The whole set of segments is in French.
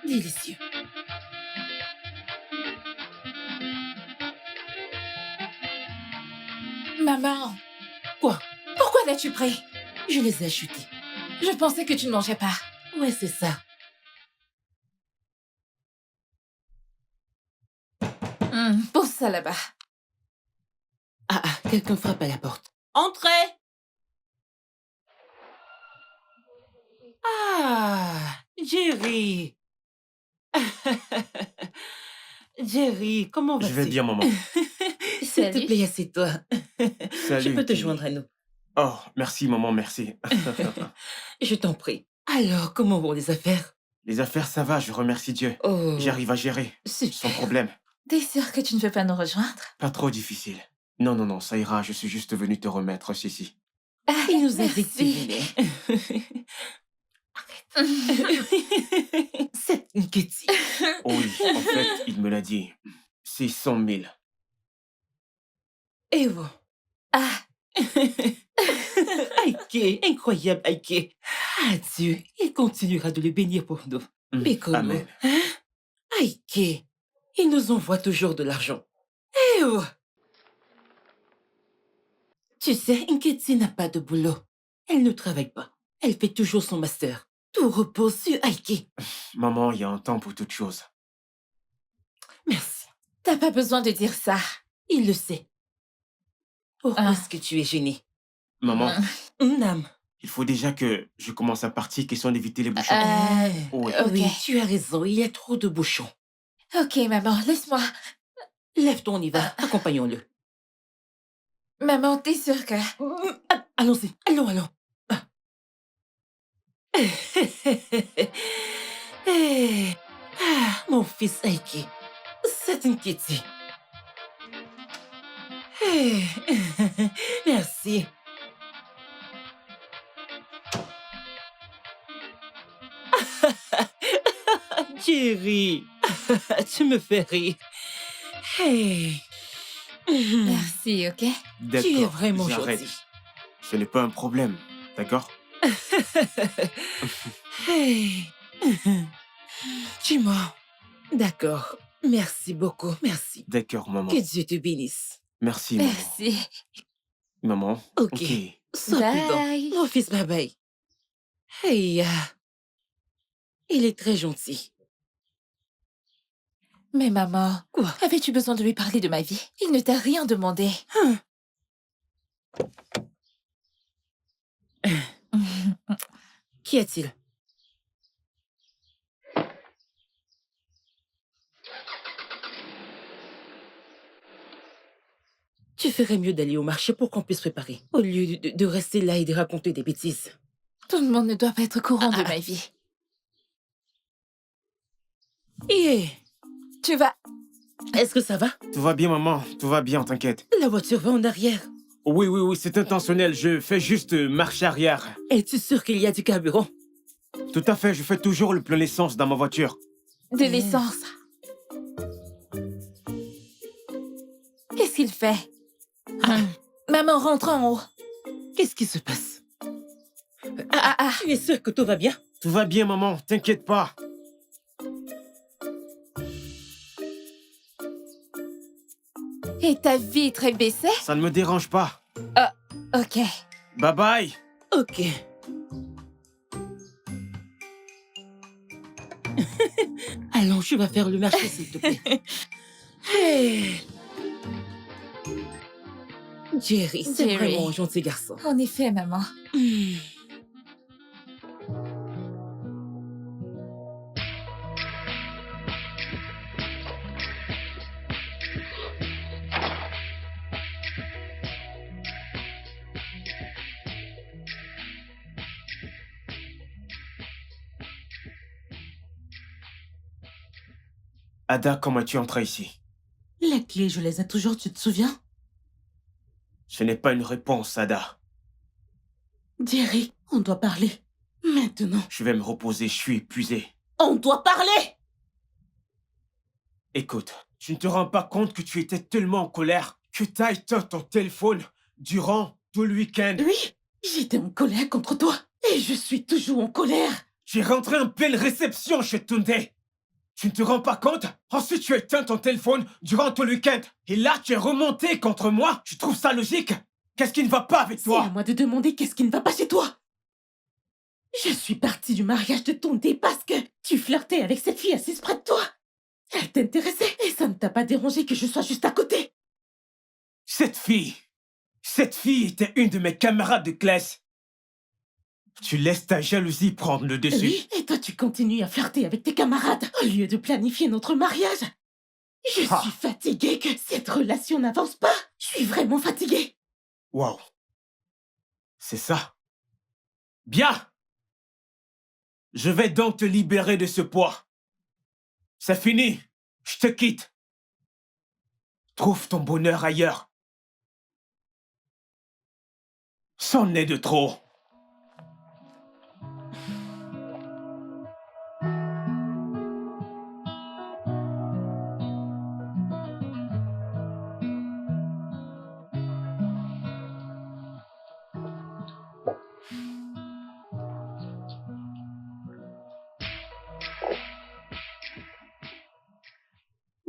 Délicieux. Maman, Quoi? pourquoi l'as-tu pris? Je les ai achetés. Je pensais que tu ne mangeais pas. Ouais, c'est ça. Pose ça là-bas. Quelqu'un frappe à la porte. Entrez! Jerry! Jerry, comment vas-tu? Je vais bien, maman. S'il te Salut. plaît, assieds-toi. Salut, Je peux te Timmy. joindre à nous. Oh, merci, maman, merci. Je t'en prie. Alors, comment vont les affaires? Les affaires, ça va, je remercie Dieu. Oh, J'arrive à gérer, sans super. problème. T'es sûr que tu ne veux pas nous rejoindre? Pas trop difficile. Non, non, non, ça ira, je suis juste venu te remettre, Sissi. Il nous a dit que tu Merci. venais. C'est une Kitty. Oui, en fait, il me l'a dit. 600 000. Et bon. Aïké, incroyable Aïké. Dieu, il continuera de le bénir pour nous. Mais comment? Amen. Hein? Aïké, il nous envoie toujours de l'argent. Eh oh! Tu sais, Nketi n'a pas de boulot. Elle ne travaille pas. Elle fait toujours son master. Tout repose sur Aïké. Maman, il y a un temps pour toute chose. Merci. T'as pas besoin de dire ça. Il le sait. Pourquoi est-ce que tu es gênée? Maman, Nam. il faut déjà que je commence à partir, question d'éviter les bouchons. Oui. ok. Oui, tu as raison. Il y a trop de bouchons. Ok, maman, laisse-moi. Lève-toi, on y va. Accompagnons-le. Maman, t'es sûre que... Allons-y. Allons. Mon fils Aiki, c'est une Kitty. Merci. Jerry, tu me fais rire. Merci, ok? D'accord, Tu es vraiment j'arrête. gentil. Ce n'est pas un problème, d'accord? Tu mens. D'accord. Merci beaucoup, merci. D'accord, maman. Que Dieu te bénisse. Merci, maman. Merci. Maman. Ok. Ok. Sois prudent. Bye. Mon fils, bye bye. Hey, il est très gentil. Mais maman, Quoi? avais-tu besoin de lui parler de ma vie? Il ne t'a rien demandé. Hein? Qu'y a-t-il? Tu ferais mieux d'aller au marché pour qu'on puisse préparer, au lieu de rester là et de raconter des bêtises. Tout le monde ne doit pas être au courant de ma vie. Yeah. Tu vas... Est-ce que ça va? Tout va bien, maman. Tout va bien, t'inquiète. La voiture va en arrière. Oui, oui, oui, c'est intentionnel. Je fais juste marche arrière. Es-tu sûr qu'il y a du carburant? Tout à fait, je fais toujours le plein d'essence dans ma voiture. de l'essence. Qu'est-ce qu'il fait? Maman, rentre en haut. Qu'est-ce qui se passe? Ah. Tu es sûr que tout va bien? Tout va bien, maman. T'inquiète pas. Et ta vitre est baissée? Ça ne me dérange pas. Ok. Bye bye. Ok. Allons, je vais faire le marché, s'il te plaît. Hey. Jerry, c'est Jerry. vraiment un gentil garçon. En effet, maman. Hmm. Ada, comment es-tu entrée ici? Les clés, je les ai toujours, tu te souviens? Ce n'est pas une réponse, Ada. Jerry, on doit parler. Maintenant. Je vais me reposer, je suis épuisé. On doit parler! Écoute, tu ne te rends pas compte que tu étais tellement en colère que t'as éteint ton téléphone durant tout le week-end. Oui, j'étais en colère contre toi. Et je suis toujours en colère. Tu es rentré en pleine réception chez Tunde. Tu ne te rends pas compte? Ensuite, tu as éteint ton téléphone durant tout le week-end. Et là, tu es remonté contre moi. Tu trouves ça logique? Qu'est-ce qui ne va pas avec C'est à toi? moi de demander qu'est-ce qui ne va pas chez toi. Je suis partie du mariage de ton dé parce que tu flirtais avec cette fille assise près de toi. Elle t'intéressait et ça ne t'a pas dérangé que je sois juste à côté. Cette fille était une de mes camarades de classe. Tu laisses ta jalousie prendre le dessus. Oui, et toi tu continues à flirter avec tes camarades au lieu de planifier notre mariage. Je Ah. suis fatiguée que cette relation n'avance pas. Je suis vraiment fatiguée. Waouh. C'est ça. Bien. Je vais donc te libérer de ce poids. C'est fini. Je te quitte. Trouve ton bonheur ailleurs. C'en est de trop.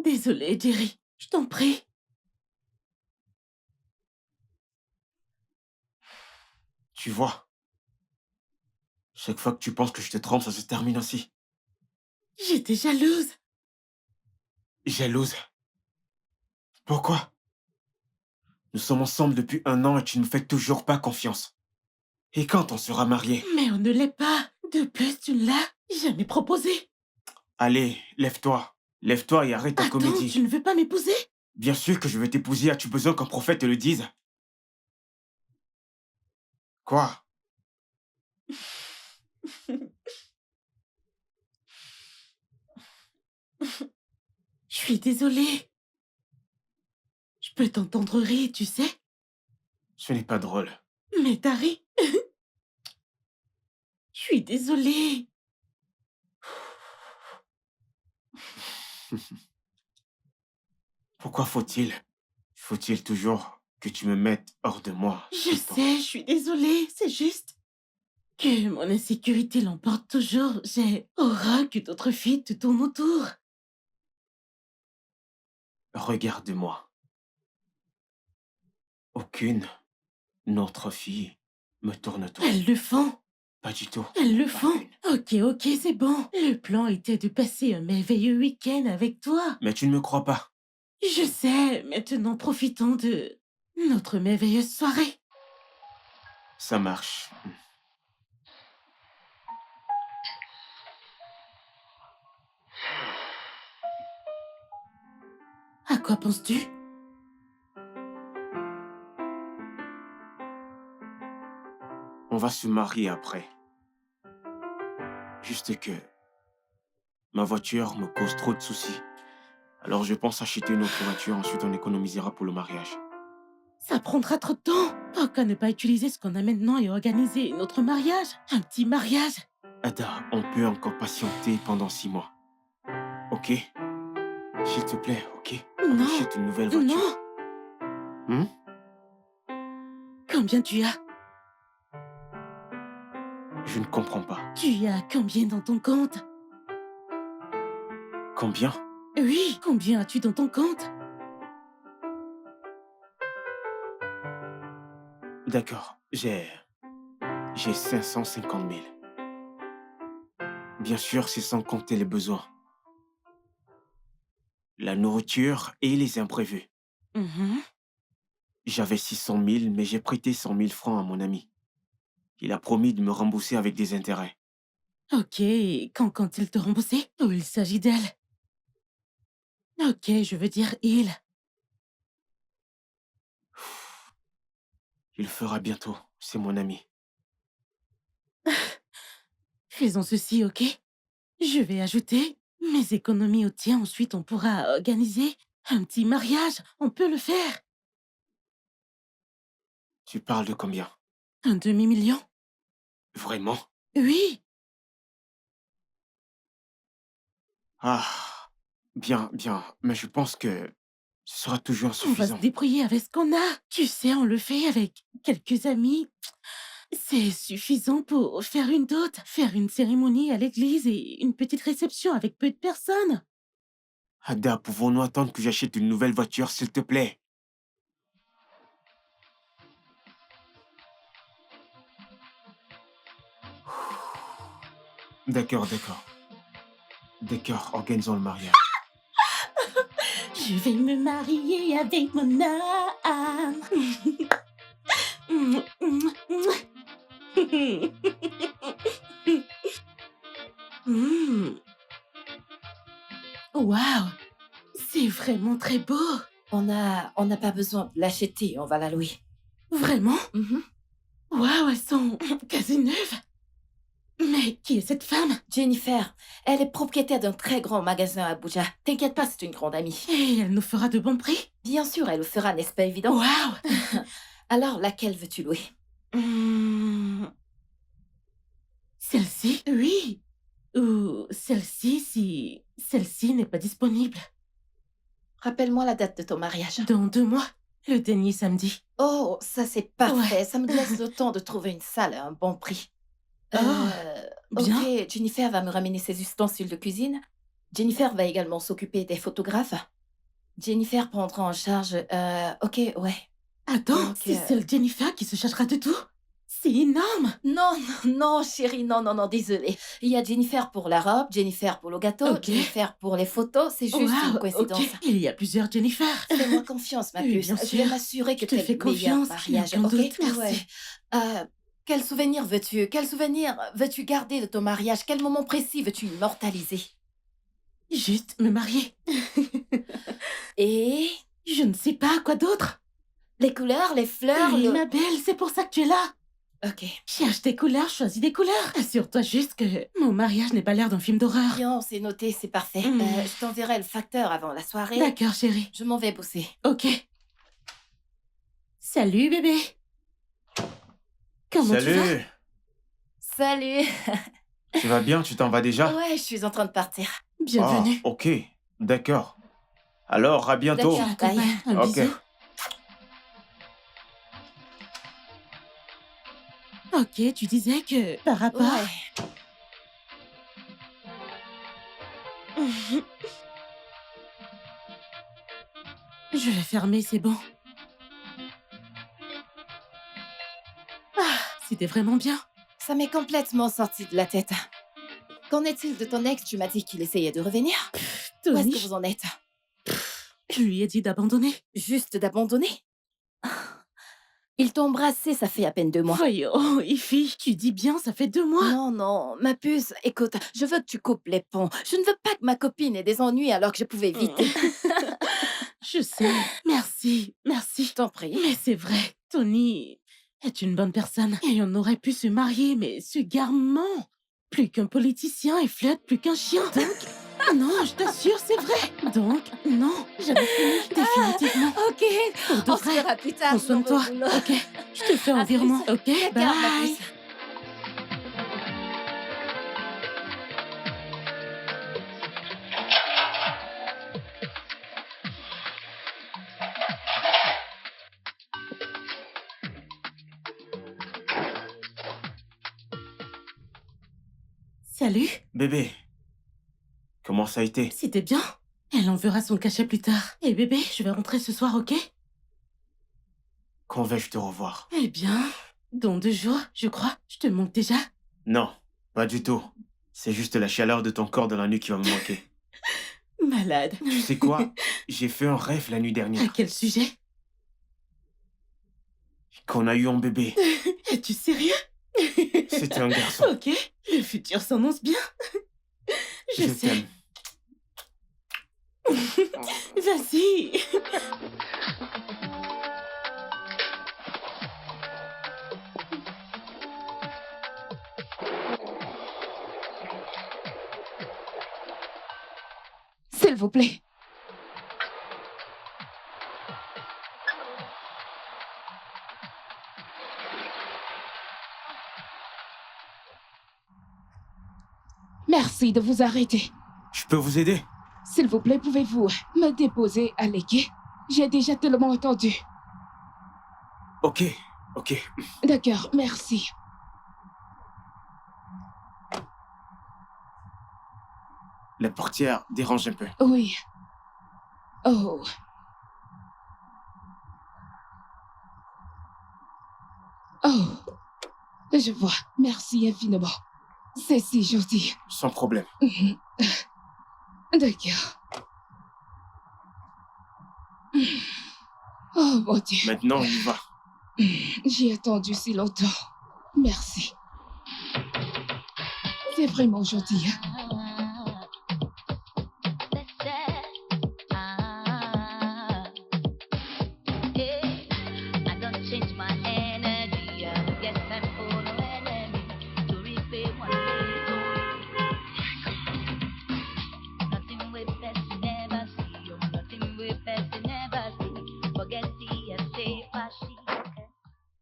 Désolée, Jerry. Je t'en prie. Tu vois, chaque fois que tu penses que je te trompe, ça se termine ainsi. J'étais jalouse. Jalouse. Pourquoi? Nous sommes ensemble depuis 1 an et tu ne me fais toujours pas confiance. Et quand on sera mariés? Mais on ne l'est pas. De plus, tu ne l'as jamais proposé. Allez, lève-toi. Lève-toi et arrête ta Attends, comédie. tu ne veux pas m'épouser? Bien sûr que je vais t'épouser. As-tu besoin qu'un prophète te le dise? Quoi? Je suis désolée. Je peux t'entendre rire, tu sais. Ce n'est pas drôle. Mais t'as ri. Je suis désolée. Pourquoi faut-il toujours que tu me mettes hors de moi? Je tout le temps? sais, je suis désolée. C'est juste que mon insécurité l'emporte toujours. J'ai horreur que d'autres filles te tournent autour. Regarde-moi. Aucune autre fille me tourne autour. Elles le font. Pas du tout. Elles le Pas font. une. Ok, c'est bon. Le plan était de passer un merveilleux week-end avec toi. Mais tu ne me crois pas. Je sais, maintenant profitons de notre merveilleuse soirée. Ça marche. À quoi penses-tu? On va se marier après. Juste que ma voiture me cause trop de soucis. Alors je pense acheter une autre voiture, ensuite on économisera pour le mariage. Ça prendra trop de temps. Pourquoi ne pas utiliser ce qu'on a maintenant et organiser notre mariage? Un petit mariage. Ada, on peut encore patienter pendant 6 mois. Ok? S'il te plaît, ok? On Non. achète une nouvelle voiture. Non. Hmm? Combien tu as? Je ne comprends pas. Tu as combien dans ton compte? Combien? Oui, combien as-tu dans ton compte? D'accord, j'ai 550 000. Bien sûr, c'est sans compter les besoins. La nourriture et les imprévus. Mhm. J'avais 600 000, mais j'ai prêté 100 000 francs à mon ami. Il a promis de me rembourser avec des intérêts. Ok, et quand compte-t-il te rembourser? Ou il s'agit d'elle? Ok, je veux dire il. Il le fera bientôt, c'est mon ami. Faisons ceci, ok? Je vais ajouter mes économies au tien, ensuite on pourra organiser un petit mariage. On peut le faire. Tu parles de combien? Un demi-million? Vraiment? Oui. Ah, bien, bien, mais je pense que ce sera toujours On va se insuffisant. débrouiller avec ce qu'on a. Tu sais, on le fait avec quelques amis. C'est suffisant pour faire une dot, faire une cérémonie à l'église et une petite réception avec peu de personnes. Ada, pouvons-nous attendre que j'achète une nouvelle voiture, s'il te plaît? D'accord, d'accord. D'accord, organisons le mariage. Je vais me marier avec mon âme. Waouh, c'est vraiment très beau. On n'a pas besoin de l'acheter, on va la louer. Vraiment? Mhm. Waouh, elles sont quasi neuves. Mais qui est cette femme? Jennifer, elle est propriétaire d'un très grand magasin à Abuja. T'inquiète pas, c'est une grande amie. Et elle nous fera de bons prix? Bien sûr, elle le fera, n'est-ce pas évident? Waouh. Alors, laquelle veux-tu louer? Celle-ci? Oui. Ou celle-ci si celle-ci n'est pas disponible. Rappelle-moi la date de ton mariage. Dans 2 mois, le dernier samedi. Oh, ça c'est parfait. Ouais. Ça me laisse le temps de trouver une salle à un bon prix. Oh, bien. Ok, Jennifer va me ramener ses ustensiles de cuisine. Jennifer va également s'occuper des photographes. Jennifer prendra en charge... ok, ouais. Attends, Donc, c'est celle Jennifer qui se chargera de tout? C'est énorme. Non, non, chérie, non, non, non, désolée. Il y a Jennifer pour la robe, Jennifer pour le gâteau, Ok. Jennifer pour les photos. C'est juste une Waouh, coïncidence. ok. Il y a plusieurs Jennifer. Fais-moi confiance, ma Oui, puce. bien Je sûr. vais m'assurer que Je te t'aies fais le meilleur confiance, mariage, aucun ok? doute, merci. Ouais. Quel souvenir veux-tu? Quel souvenir veux-tu garder de ton mariage? Quel moment précis veux-tu immortaliser? Juste me marier. Et Je ne sais pas quoi d'autre. les couleurs, les fleurs, Oui, le... ma belle, c'est pour ça que tu es là. Ok. Cherche des couleurs, choisis des couleurs. Assure-toi juste que mon mariage n'est pas l'air d'un film d'horreur. Bien, c'est noté, c'est parfait. Mm. Je t'enverrai le facteur avant la soirée. D'accord, chérie. Je m'en vais bosser. Ok. Salut, bébé. Comment tu vas? Salut! Salut! Tu vas bien? Tu t'en vas déjà? Ouais, je suis en train de partir. Bienvenue. Ah, ok, d'accord. Alors, à bientôt. D'accord. Accompagne. Un Ok. bisou. Ok, tu disais que par rapport... Ouais. Je vais fermer, c'est bon. Ah, c'était vraiment bien. Ça m'est complètement sorti de la tête. Qu'en est-il de ton ex? Tu m'as dit qu'il essayait de revenir. Où est-ce Tony, que vous en êtes? je lui ai dit d'abandonner. Juste d'abandonner? Il t'a embrassé, ça fait à peine 2 mois. Voyons, Ify, tu dis bien, ça fait 2 mois. Non, non, ma puce, écoute, je veux que tu coupes les ponts. Je ne veux pas que ma copine ait des ennuis alors que je pouvais vite. Je sais. Merci, merci. Je t'en prie. Mais c'est vrai, Tony est une bonne personne. Et on aurait pu se marier, mais ce gars ment. Plus qu'un politicien et flotte plus qu'un chien. Donc, non, je t'assure, c'est vrai. Donc, non, j'avais fini, définitivement. Ok, Pour de on se vrai. verra plus tard. Prends soin de toi, mon boulot. ok? Je te fais un À plus. virement, ok? Regarde, ma Bye. puce. Salut, Bébé, comment ça a été? c'était bien. Elle enverra son cachet plus tard. Et bébé, je vais rentrer ce soir, ok? Quand vais-je te revoir? Eh bien, dans 2 jours, je crois. Je te manque déjà. Non, pas du tout. C'est juste la chaleur de ton corps dans la nuit qui va me manquer. Malade. Tu sais quoi? J'ai fait un rêve la nuit À dernière. quel sujet? Qu'on a eu un bébé. Es-tu sérieux? C'était un garçon. Ok, le futur s'annonce bien. Je Je sais. t'aime. Vas-y. S'il vous plaît. Merci de vous arrêter. Je peux vous aider? S'il vous plaît, pouvez-vous me déposer à l'équai? J'ai déjà tellement entendu. Ok, ok. D'accord, merci. La portière dérange un peu. Oui. Oh. Oh. Je vois. Merci infiniment. C'est si gentil. Sans problème. Mhm. D'accord. Oh mon Dieu. Maintenant, on y va. J'ai attendu si longtemps. Merci. C'est vraiment gentil. Hein?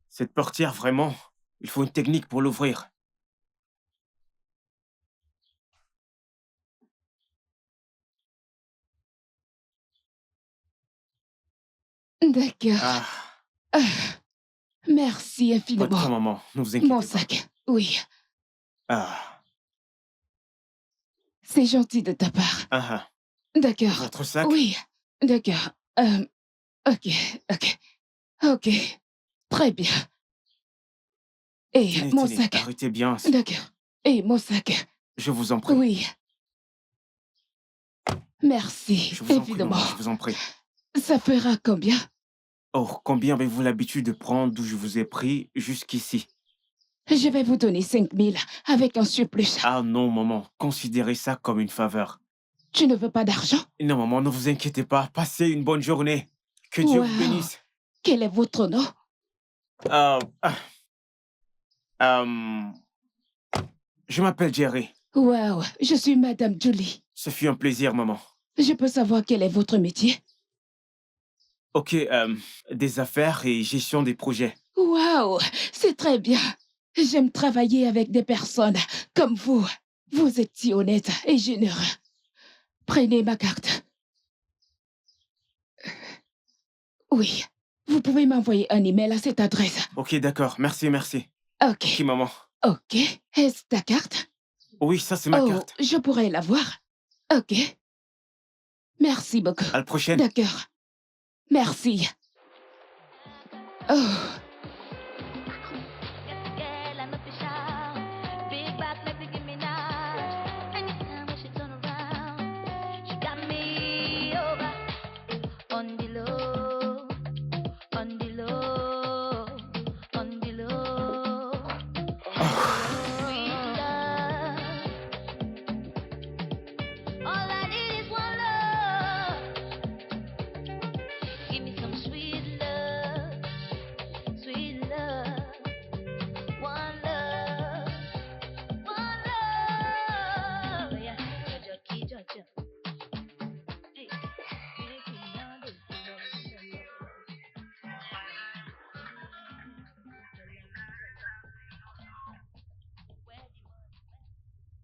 Cette portière, vraiment, il faut une technique pour l'ouvrir. D'accord. Ah, Ah, merci pas de infiniment. quoi, maman. Ne vous inquiétez Mon pas. sac. Oui. Ah, C'est gentil de ta part. ah, D'accord. votre sac? Oui. D'accord. Ok. Ok. Ok. Très bien. Et Tenez, mon tenez, sac. arrêtez bien. D'accord. Et mon sac. Je vous en prie. Oui. Merci, Je vous en prie, évidemment. maman, je vous en prie. Ça fera combien? Oh, combien avez-vous l'habitude de prendre d'où je vous ai pris jusqu'ici? Je vais vous donner 5 000 avec un surplus. Ah non, maman, considérez ça comme une faveur. Tu ne veux pas d'argent? Non, maman, ne vous inquiétez pas. Passez une bonne journée. Que Dieu vous Wow. bénisse. Quel est votre nom? Je m'appelle Jerry. Wow, je suis Madame Julie. Ce fut un plaisir, maman. Je peux savoir quel est votre métier? Ok, des affaires et gestion des projets. Wow, c'est très bien. J'aime travailler avec des personnes comme vous. Vous êtes si honnête et généreux. Prenez ma carte. Oui, vous pouvez m'envoyer un email à cette adresse. Ok, d'accord. Merci, merci. Ok, Ok, maman. ok. Est-ce ta carte? Oui, ça, c'est ma carte. Je pourrais la voir? Ok. Merci beaucoup. À la prochaine. D'accord. Merci. Oh.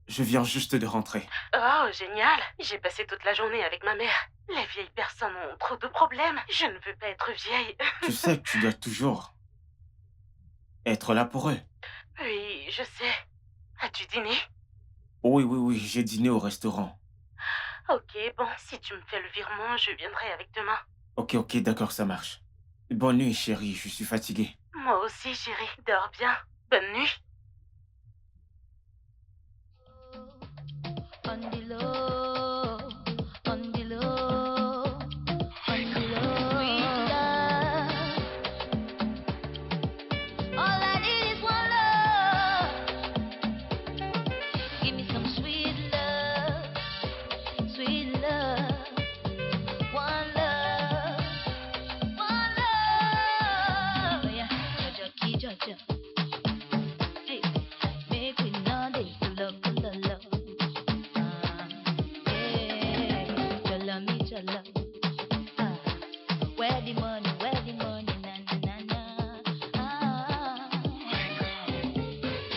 Je viens juste de rentrer. Oh, génial. J'ai passé toute la journée avec ma mère. Les vieilles personnes ont trop de problèmes. Je ne veux pas être vieille. Tu sais que tu dois toujours être là pour eux. Oui, je sais. As-tu dîné? Oui, j'ai dîné au restaurant. Ok, bon, si tu me fais le virement, je viendrai avec demain. Ok, d'accord, ça marche. Bonne nuit, chérie, je suis fatigué. Moi aussi, chérie. Dors bien. Bonne nuit. On the low, on the low, on the low. Sweet love. All I need is one love. Give me some sweet love, sweet love. One love, one love. Yeah, Jaja. Hey, make we know they love. Where the money, na na na na.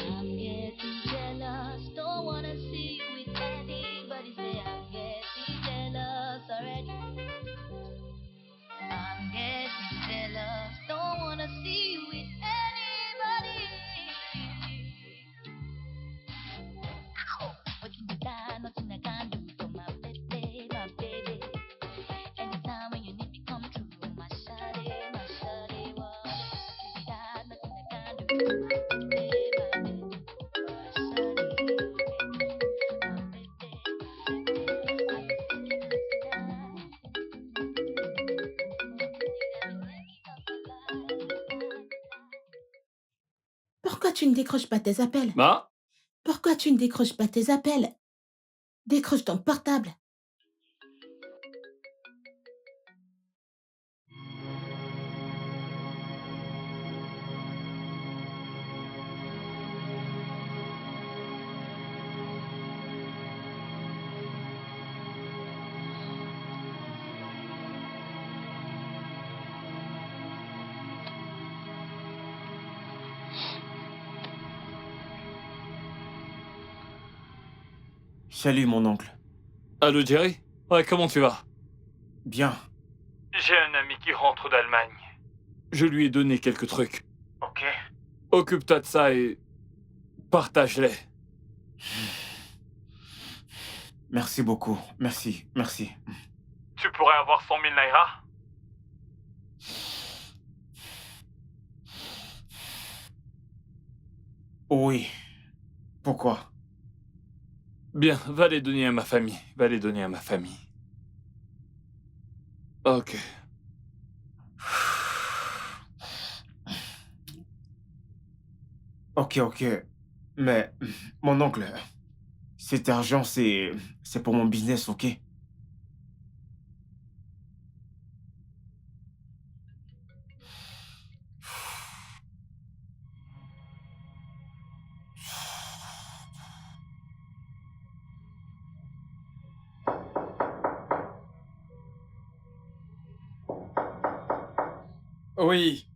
I'm getting jealous, don't wanna see you with anybody. Say I'm getting jealous already. I'm getting jealous, don't wanna see you with anybody. What you got, nothing I can do for my baby, my baby. Anytime when you need me, come true. My shawty, what? You got nothing I can do for my baby, my baby. Pourquoi tu ne décroches pas tes appels? Ma? Pourquoi tu ne décroches pas tes appels? Décroche ton portable. Salut, mon oncle. Allô, Jerry? Ouais, comment tu vas? Bien. J'ai un ami qui rentre d'Allemagne. Je lui ai donné quelques trucs. Ok. Occupe-toi de ça et partage-les. Merci beaucoup. Merci. Tu pourrais avoir 100 000 naira? Oui. Pourquoi? Bien, va les donner à ma famille. Ok. Ok. Mais, mon oncle, cet argent, c'est pour mon business, ok? Oui.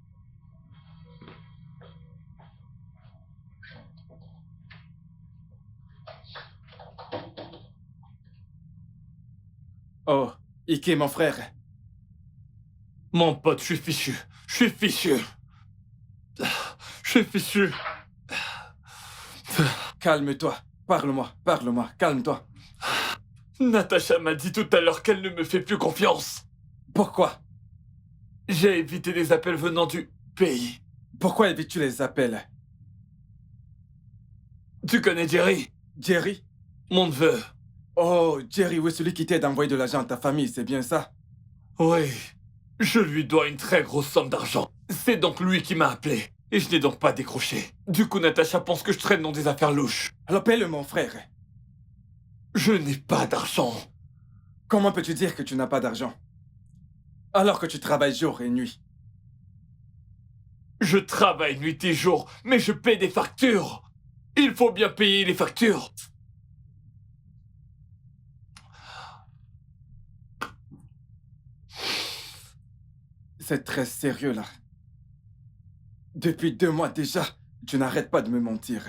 Oh, Ike, mon frère. Mon pote, je suis fichu. Calme-toi. Parle-moi. Calme-toi. Natacha m'a dit tout à l'heure qu'elle ne me fait plus confiance. Pourquoi? J'ai évité les appels venant du pays. Pourquoi évites-tu les appels? Tu connais Jerry, Jerry? mon neveu? Oh, Jerry, oui, celui qui t'aide à envoyer de l'argent à ta famille, c'est bien ça? Oui. Je lui dois une très grosse somme d'argent. C'est donc lui qui m'a appelé. Et je n'ai donc pas décroché. Du coup, Natacha pense que je traîne dans des affaires louches. Alors paie-le, mon frère. Je n'ai pas d'argent. Comment peux-tu dire que tu n'as pas d'argent? Alors que tu travailles jour et nuit. Je travaille nuit et jour, mais je paie des factures. Il faut bien payer les factures. C'est très sérieux, là. Depuis 2 mois déjà, tu n'arrêtes pas de me mentir.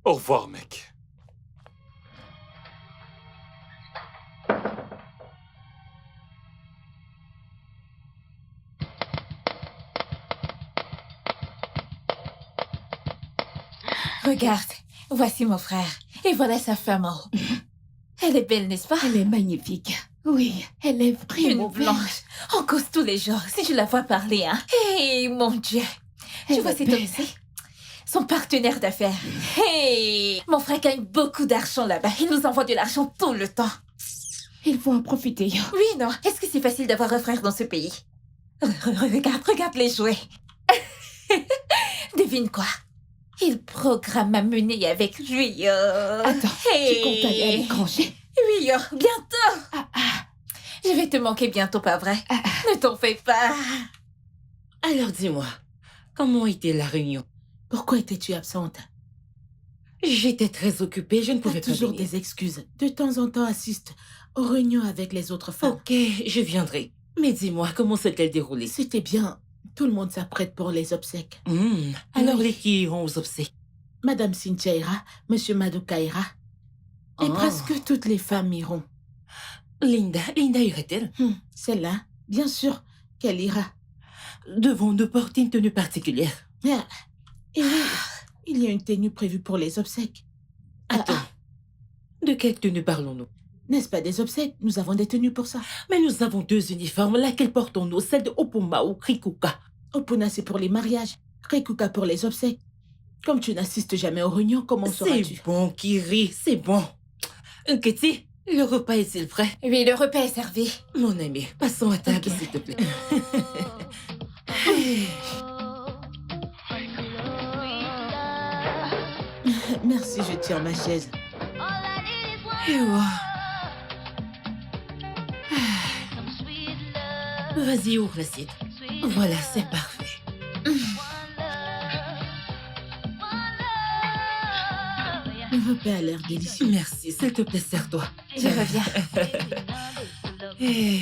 Au revoir, mec. Regarde, voici mon frère. Et voilà sa femme en haut. Elle est belle, n'est-ce pas? Elle est magnifique. Oui, elle est vraiment Une belle. blanche. On cause tous les jours, si je la vois parler, hein. Hey, mon Dieu. Tu Elle vois est cet homme belle. ici? Son partenaire d'affaires. Hey! Mon frère gagne beaucoup d'argent là-bas. Il nous envoie de l'argent tout le temps. Il faut en profiter. Oui, non. Est-ce que c'est facile d'avoir un frère dans ce pays? Regarde les jouets. Devine quoi? Il programme à mener avec lui. Attends, tu comptes aller à l'étranger? Oui, bientôt. Ah, Je vais te manquer bientôt, pas vrai? ah. Ne t'en fais pas. Alors dis-moi, comment était la réunion? Pourquoi étais-tu absente? J'étais très occupée, je ne T'as pouvais pas toujours venir. des excuses. De temps en temps, assiste aux réunions avec les autres femmes. Ok, je viendrai. Mais dis-moi, comment s'est-elle déroulée? C'était bien. Tout le monde s'apprête pour les obsèques. Alors Oui. les qui iront aux obsèques? Madame Cynthia ira, Monsieur Madoka ira. Et Oh. presque toutes les femmes iront. Linda irait-elle? Celle-là, bien sûr qu'elle ira. Devons-nous porter une tenue particulière? Ah, et oui, il y a une tenue prévue pour les obsèques. Attends, de quelle tenue parlons-nous? N'est-ce pas des obsèques? Nous avons des tenues pour ça. Mais nous avons 2 uniformes, laquelle portons-nous? Celle de Opuma ou Krikuka? Opuna, c'est pour les mariages. Rekuka pour les obsèques. Comme tu n'assistes jamais aux réunions, comment C'est sauras-tu? bon, Kiri, c'est bon. Kitty, le repas est-il prêt? Oui, le repas est servi. Mon ami, passons à table, Ok. s'il te plaît. Merci, je tiens ma chaise. Vas-y, ouvre l'assiette. Voilà, c'est parfait. Le repas a l'air délicieux. Merci, s'il te plaît, serre-toi. Je reviens. Eh,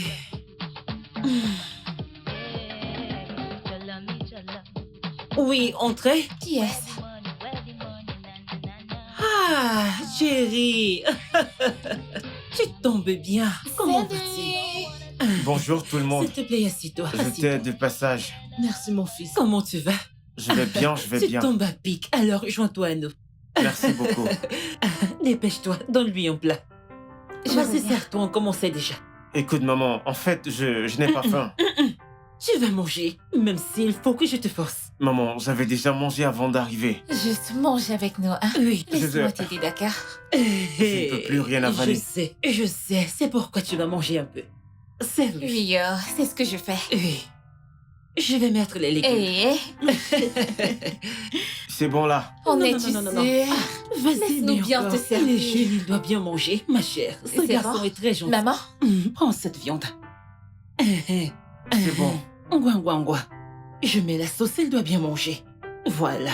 Oui, entrez. Qui est-ce? Ah, chérie. Tu tombes bien. Comment vas-tu? Bonjour tout le monde. S'il te plaît, assis-toi. J'étais assis-toi. de passage. Merci, mon fils. Comment tu vas? Je vais bien, je vais Tu bien. tombes à pic, alors joins-toi à nous. Merci beaucoup. Dépêche-toi, donne-lui un plat. Je Vas-y, reviens. serre-toi, on commence déjà. Écoute maman, en fait, je n'ai pas faim. Tu vas manger, même s'il faut que je te force. Maman, j'avais déjà mangé avant d'arriver. Juste mange avec nous, hein? Oui. Laisse-moi Je- t'aider, d'accord? Je ne peux plus rien avaler. Je sais, c'est pourquoi tu vas manger un peu. Serre-lui. Oui, c'est ce que je fais. Oui. Je vais mettre les légumes. Et C'est bon là. on Non, est non, sûr. non, non, non. Vas-y, Laisse-nous mais bien encore. te servir. Il est jeune, il doit bien manger, ma chère. Ce C'est garçon bon est très gentil. Maman? Prends cette viande. C'est bon. Ngwa. Je mets la sauce, il doit bien manger. Voilà.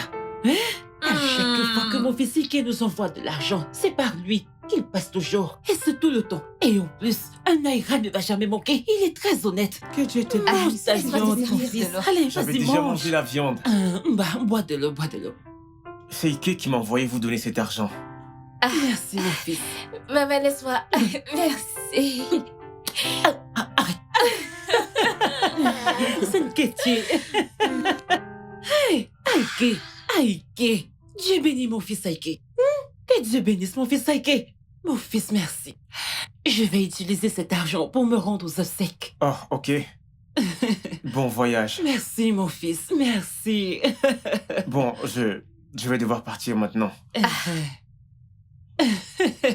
À chaque fois que mon fils Ike nous envoie de l'argent, c'est par lui qu'il passe toujours. Et c'est tout le temps. Et en plus, un Naira ne va jamais manquer. Il est très honnête. Que Dieu te Mange bénisse. ta laisse-moi te viande, mon servir de fils. l'eau. Allez, J'avais vas-y, déjà mange. mangé la viande. Bois de l'eau. C'est Ike qui m'a envoyé vous donner cet argent. Merci, mon fils. Maman, laisse-moi. Merci. Arrête. C'est une Ketty. Hey, Aïké, Aïké. Dieu bénit mon fils Aïké. Que Dieu bénisse mon fils Aïké. Mon fils, merci. Je vais utiliser cet argent pour me rendre aux obsèques. Oh, ok. Bon voyage. Merci, mon fils, merci. Bon, je vais devoir partir maintenant.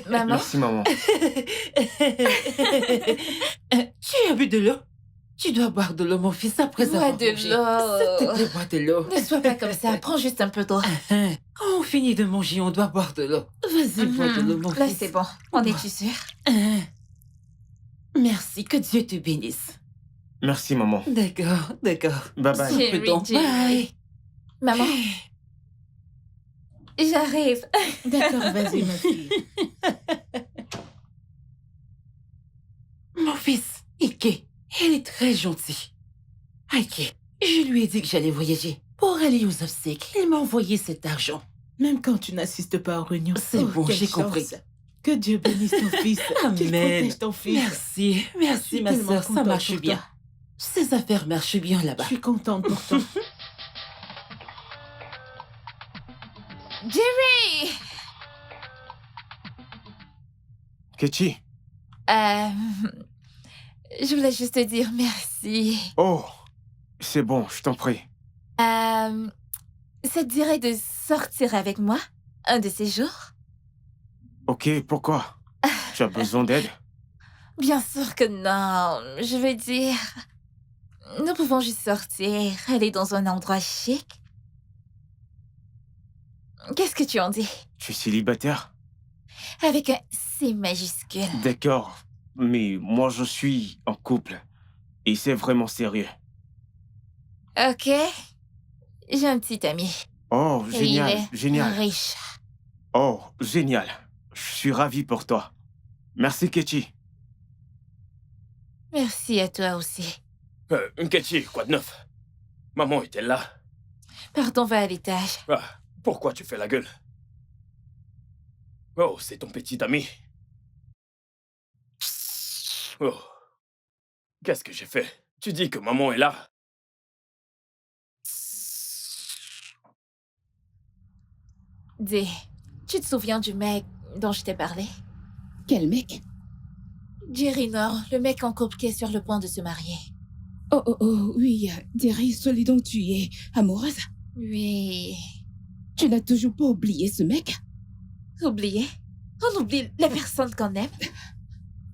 Maman, Merci, maman. Tu as bu de l'eau? Tu dois boire de l'eau, mon fils, après bois avoir de mangé. S'il te l'eau. plaît, bois de l'eau. Ne sois pas comme ça, prends juste un peu d'eau. Quand on finit de manger, on doit boire de l'eau. Vas-y, bois de l'eau, mon Là, fils. c'est bon. On est-tu sûr? Merci, que Dieu te bénisse. Merci, maman. D'accord, d'accord. Bye bye. Jerry, Prudent. Jerry. Bye. Maman, j'arrive. D'accord, vas-y, ma fille. Mon fils, Ike, elle est très gentille. Ike, je lui ai dit que j'allais voyager. Pour aller aux obsèques, il m'a envoyé cet argent. Même quand tu n'assistes pas aux réunions. C'est bon, quelle j'ai chance. compris. Que Dieu bénisse ton fils. Qu'il Amen. protège ton fils. Merci, Je merci suis ma tellement sœur, ça contente marche pour bien. toi. Ces affaires marchent bien Je là-bas. suis contente pour toi. Jerry! Ketty. Je voulais juste te dire merci. Oh, c'est bon, je t'en prie. Ça te dirait de sortir avec moi un de ces jours? Ok, pourquoi? Tu as besoin d'aide? Bien sûr que non. Je veux dire, nous pouvons juste sortir, aller dans un endroit chic. Qu'est-ce que tu en dis? Tu es célibataire? Avec un C majuscule. D'accord, mais moi je suis en couple. Et c'est vraiment sérieux. Ok. J'ai un petit ami. Oh, Et génial, il est génial. riche. Oh, génial. Je suis ravi pour toi. Merci, Ketty. Merci à toi aussi. Ketty, quoi de neuf? Maman était là. Pardon, va à l'étage. Ah, pourquoi tu fais la gueule? Oh, c'est ton petit ami. Oh. Qu'est-ce que j'ai fait? Tu dis que maman est là? Dis, tu te souviens du mec dont je t'ai parlé? Quel mec? Jerry Nord, le mec en couple qui est sur le point de se marier. Oh, oh, oh, oui, Jerry, celui dont tu es amoureuse. Oui. Tu n'as toujours pas oublié ce mec? Oublié? On oublie la personne qu'on aime.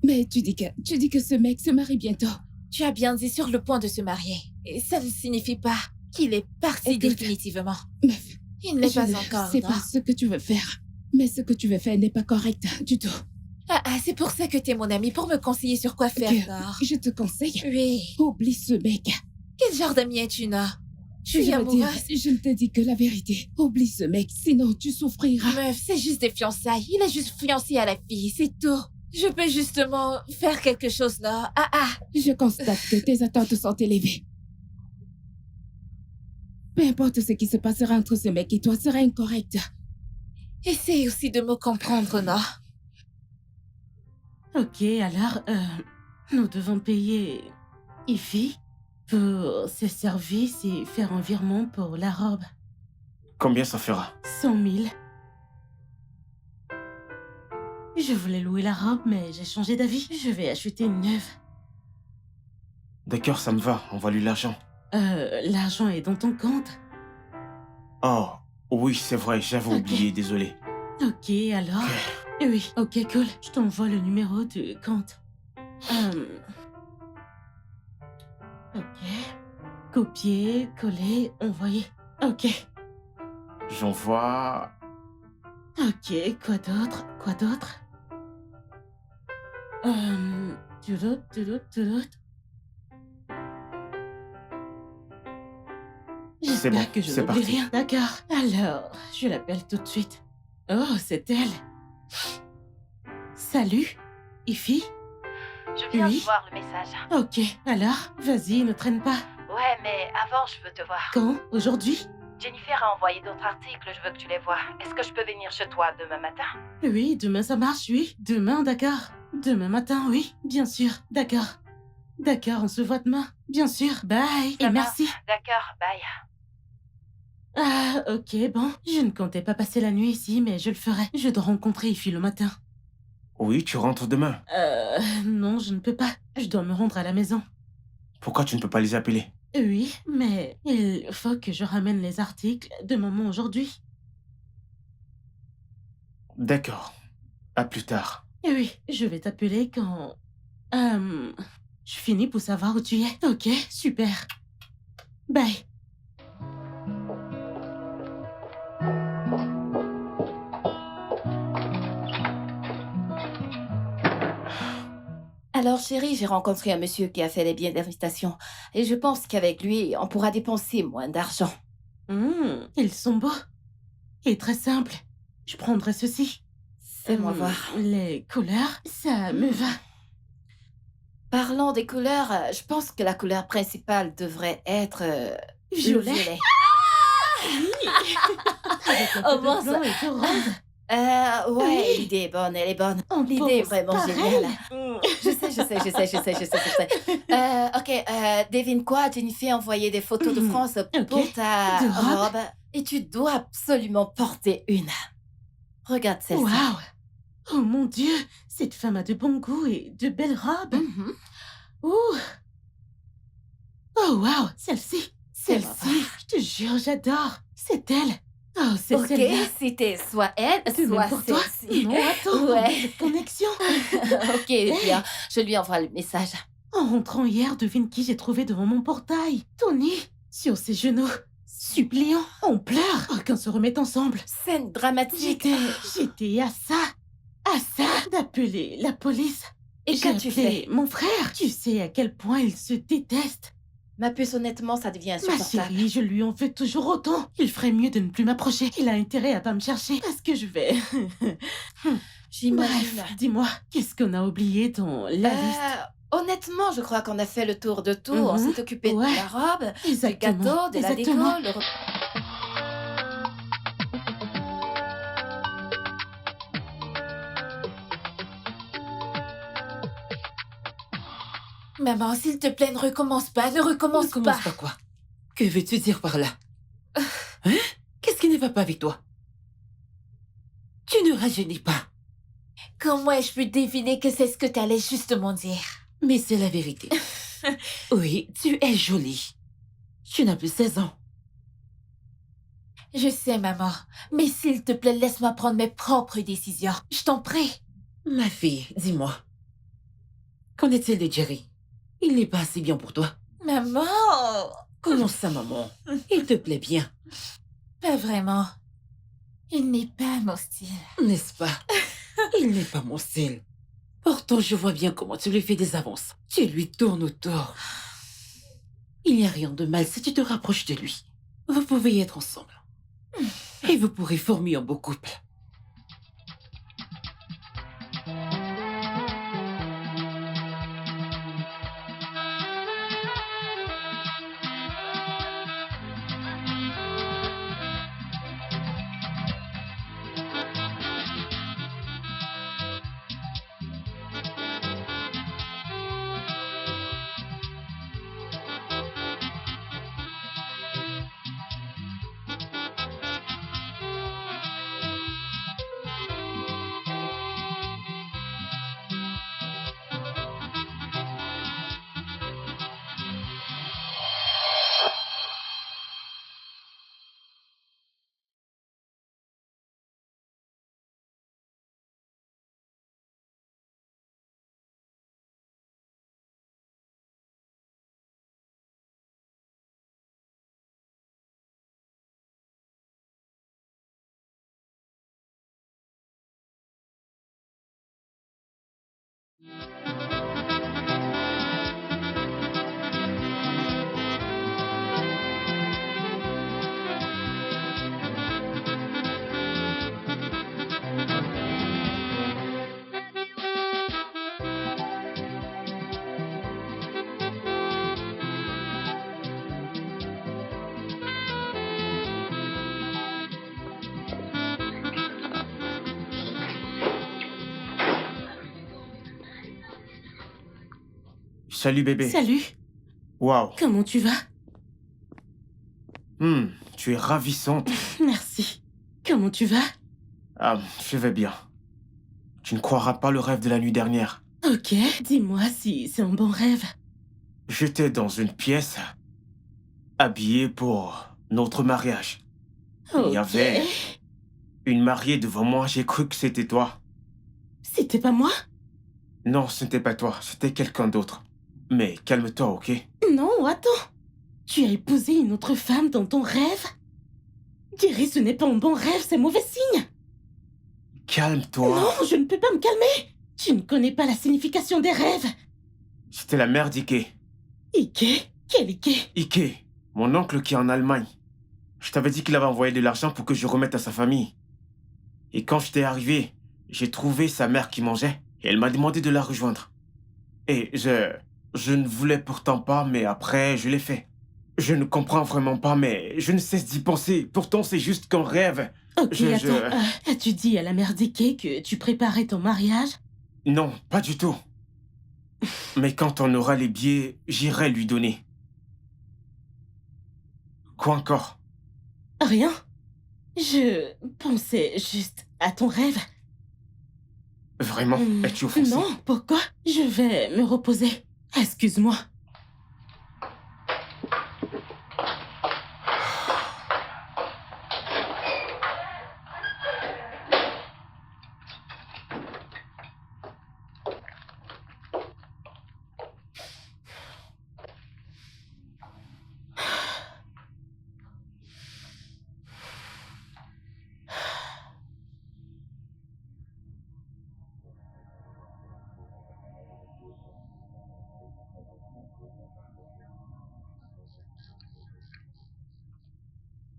Mais tu dis que ce mec se marie bientôt. Tu as bien dit sur le point de se marier. Et ça ne signifie pas qu'il est parti Écoute, définitivement. Meuf, Il n'est je pas ne encore, sais non? pas ce que tu veux faire. Mais ce que tu veux faire n'est pas correct du tout. C'est pour ça que t'es mon ami, pour me conseiller sur quoi faire, Que Nord. je te conseille, Oui. oublie ce mec. Quel genre d'ami es-tu, Nord? Je suis veux dire, amoureuse. je ne te dis que la vérité. Oublie ce mec, sinon tu souffriras. Meuf, c'est juste des fiançailles. Il est juste fiancé à la fille, c'est tout. Je peux justement faire quelque chose, Nord. Je constate que tes attentes sont élevées. Peu importe ce qui se passera entre ce mec et toi sera incorrect. Essaye aussi de me comprendre, Nord. Ok, alors, nous devons payer Ify pour ses services et faire un virement pour la robe. Combien ça fera? 100 000. Je voulais louer la robe, mais j'ai changé d'avis. Je vais acheter une neuve. D'accord, ça me va. Envoie-lui l'argent. L'argent est dans ton compte. Oh, oui, c'est vrai, j'avais Ok. oublié, désolé. Ok, alors... Oui, ok, cool. Je t'envoie le numéro de compte. Ok. Copier, coller, envoyer. Ok. J'envoie... Ok, quoi d'autre? Quoi d'autre? Touloute. C'est bon, J'espère que je c'est n'oublie parti. rien. D'accord. Alors, je l'appelle tout de suite. Oh, c'est elle. Salut, Ify. Je viens Oui. de voir le message. Ok, alors, vas-y, ne traîne pas. Ouais, mais avant, je veux te voir. Quand? Aujourd'hui? Jennifer a envoyé d'autres articles, je veux que tu les vois. Est-ce que je peux venir chez toi demain matin? Oui, demain ça marche, oui. Demain, d'accord. Demain matin, oui, bien sûr, d'accord. D'accord, on se voit demain. Bien sûr. Bye. Ça Et merci. marche. D'accord, bye. Ah, ok, bon. Je ne comptais pas passer la nuit ici, mais je le ferai. Je dois rencontrer Ify le matin. Oui, tu rentres demain. Non, je ne peux pas. Je dois me rendre à la maison. Pourquoi tu ne peux pas les appeler? Oui, mais il faut que je ramène les articles de maman aujourd'hui. D'accord. À plus tard. Et oui, je vais t'appeler quand... je finis pour savoir où tu es. Ok, super. Bye. Alors, chérie, j'ai rencontré un monsieur qui a fait les billets d'invitation. Et je pense qu'avec lui, on pourra dépenser moins d'argent. Ils sont beaux. Et très simples. Je prendrai ceci. Fais-moi voir. Les couleurs, ça me va. Parlant des couleurs, je pense que la couleur principale devrait être le Violet. violet. Avec un Oh, peu bon, de blanc et de rose. Ouais, Oui. l'idée est bonne, elle est bonne. On L'idée est pense vraiment pareil. géniale. Je sais. Ok, devine quoi? Jennifer a envoyé des photos de France pour Ok. ta De robe? robe. Et tu dois absolument porter une. Regarde celle-ci. Waouh. Oh mon Dieu, cette femme a de bon goût et de belles robes. Mhm. Ouh. Oh waouh, celle-ci. Fais-moi Celle-ci, je te jure, j'adore. C'est elle. Oh, c'est Ok, celle-là. c'était soit elle, C'est même soit pour toi. celle-ci. Non, attends, Ouais. cette connexion. Ok, bien, je lui envoie le message. En rentrant hier, devine qui j'ai trouvé devant mon portail. Tony, sur ses genoux, suppliant, en pleurs. Oh, qu'on se remette ensemble. Scène dramatique. J'étais à ça d'appeler la police. Et J'ai qu'as-tu appelé fait? mon frère. Tu sais à quel point ils se détestent. Ma puce, honnêtement, ça devient Ma insupportable. chérie, je lui en veux toujours autant. Il ferait mieux de ne plus m'approcher. Il a intérêt à pas me chercher parce que je vais... J'imagine. Bref, dis-moi, qu'est-ce qu'on a oublié dans la liste? Honnêtement, je crois qu'on a fait le tour de tout. On Mhm. s'est occupé Ouais. de la robe, du Exactement. gâteau, de la déco, Exactement. le... Maman, s'il te plaît, ne recommence pas, ne recommence Ne commence pas. pas quoi? Que veux-tu dire par là? Hein? Qu'est-ce qui ne va pas avec toi? Tu ne rajeunis pas. Comment ai-je pu deviner que c'est ce que tu allais justement dire? Mais c'est la vérité. Oui, tu es jolie. Tu n'as plus 16 ans. Je sais, maman, mais s'il te plaît, laisse-moi prendre mes propres décisions. Je t'en prie. Ma fille, dis-moi. Qu'en est-il de Jerry? Il n'est pas assez bien pour toi. Maman! Comment ça, maman? Il te plaît bien, Pas vraiment. Il n'est pas mon style. n'est-ce pas? Il n'est pas mon style. Pourtant, je vois bien comment tu lui fais des avances. Tu lui tournes autour. Il n'y a rien de mal si tu te rapproches de lui. Vous pouvez être ensemble. Et vous pourrez former un beau couple. Salut bébé. Salut, Waouh. comment tu vas? Tu es ravissante. Merci. Comment tu vas? Ah, je vais bien. Tu ne croiras pas le rêve de la nuit dernière. Ok, dis-moi si c'est un bon rêve. J'étais dans une pièce, habillé pour notre mariage. Il y Ok. avait une mariée devant moi, j'ai cru que c'était toi. C'était pas moi? Non, ce n'était pas toi, c'était quelqu'un d'autre. Mais calme-toi, ok? Non, attends. Tu as épousé une autre femme dans ton rêve? Jerry, ce n'est pas un bon rêve, c'est mauvais signe. Calme-toi. Non, je ne peux pas me calmer. Tu ne connais pas la signification des rêves. C'était la mère d'Ike. Ike? Quel Ike? Ike, mon oncle qui est en Allemagne. Je t'avais dit qu'il avait envoyé de l'argent pour que je remette à sa famille. Et quand j'étais arrivé, j'ai trouvé sa mère qui mangeait et elle m'a demandé de la rejoindre. Et je ne voulais pourtant pas, mais après, je l'ai fait. Je ne comprends vraiment pas, mais je ne cesse d'y penser. Pourtant, c'est juste qu'un rêve. Ok, attends. As-tu dit à la mère d'Ike que tu préparais ton mariage? Non, pas du tout. Mais quand on aura les billets, j'irai lui donner. Quoi encore? Rien. Je pensais juste à ton rêve. Vraiment? Es-tu offensé? Non, pourquoi? Je vais me reposer. Excuse-moi.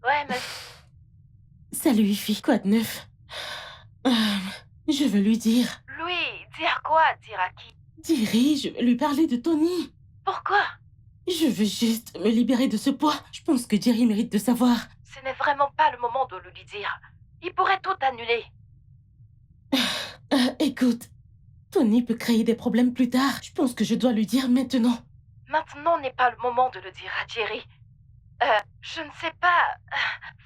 Ouais, mais Salut, Ify. Quoi de neuf? Je veux lui dire. Louis, dire quoi? Dire à qui? Jerry, je veux lui parler de Tony. Pourquoi? Je veux juste me libérer de ce poids. Je pense que Jerry mérite de savoir. Ce n'est vraiment pas le moment de lui dire. Il pourrait tout annuler. Écoute, Tony peut créer des problèmes plus tard. Je pense que je dois lui dire maintenant. Maintenant n'est pas le moment de le dire à Jerry. Je ne sais pas.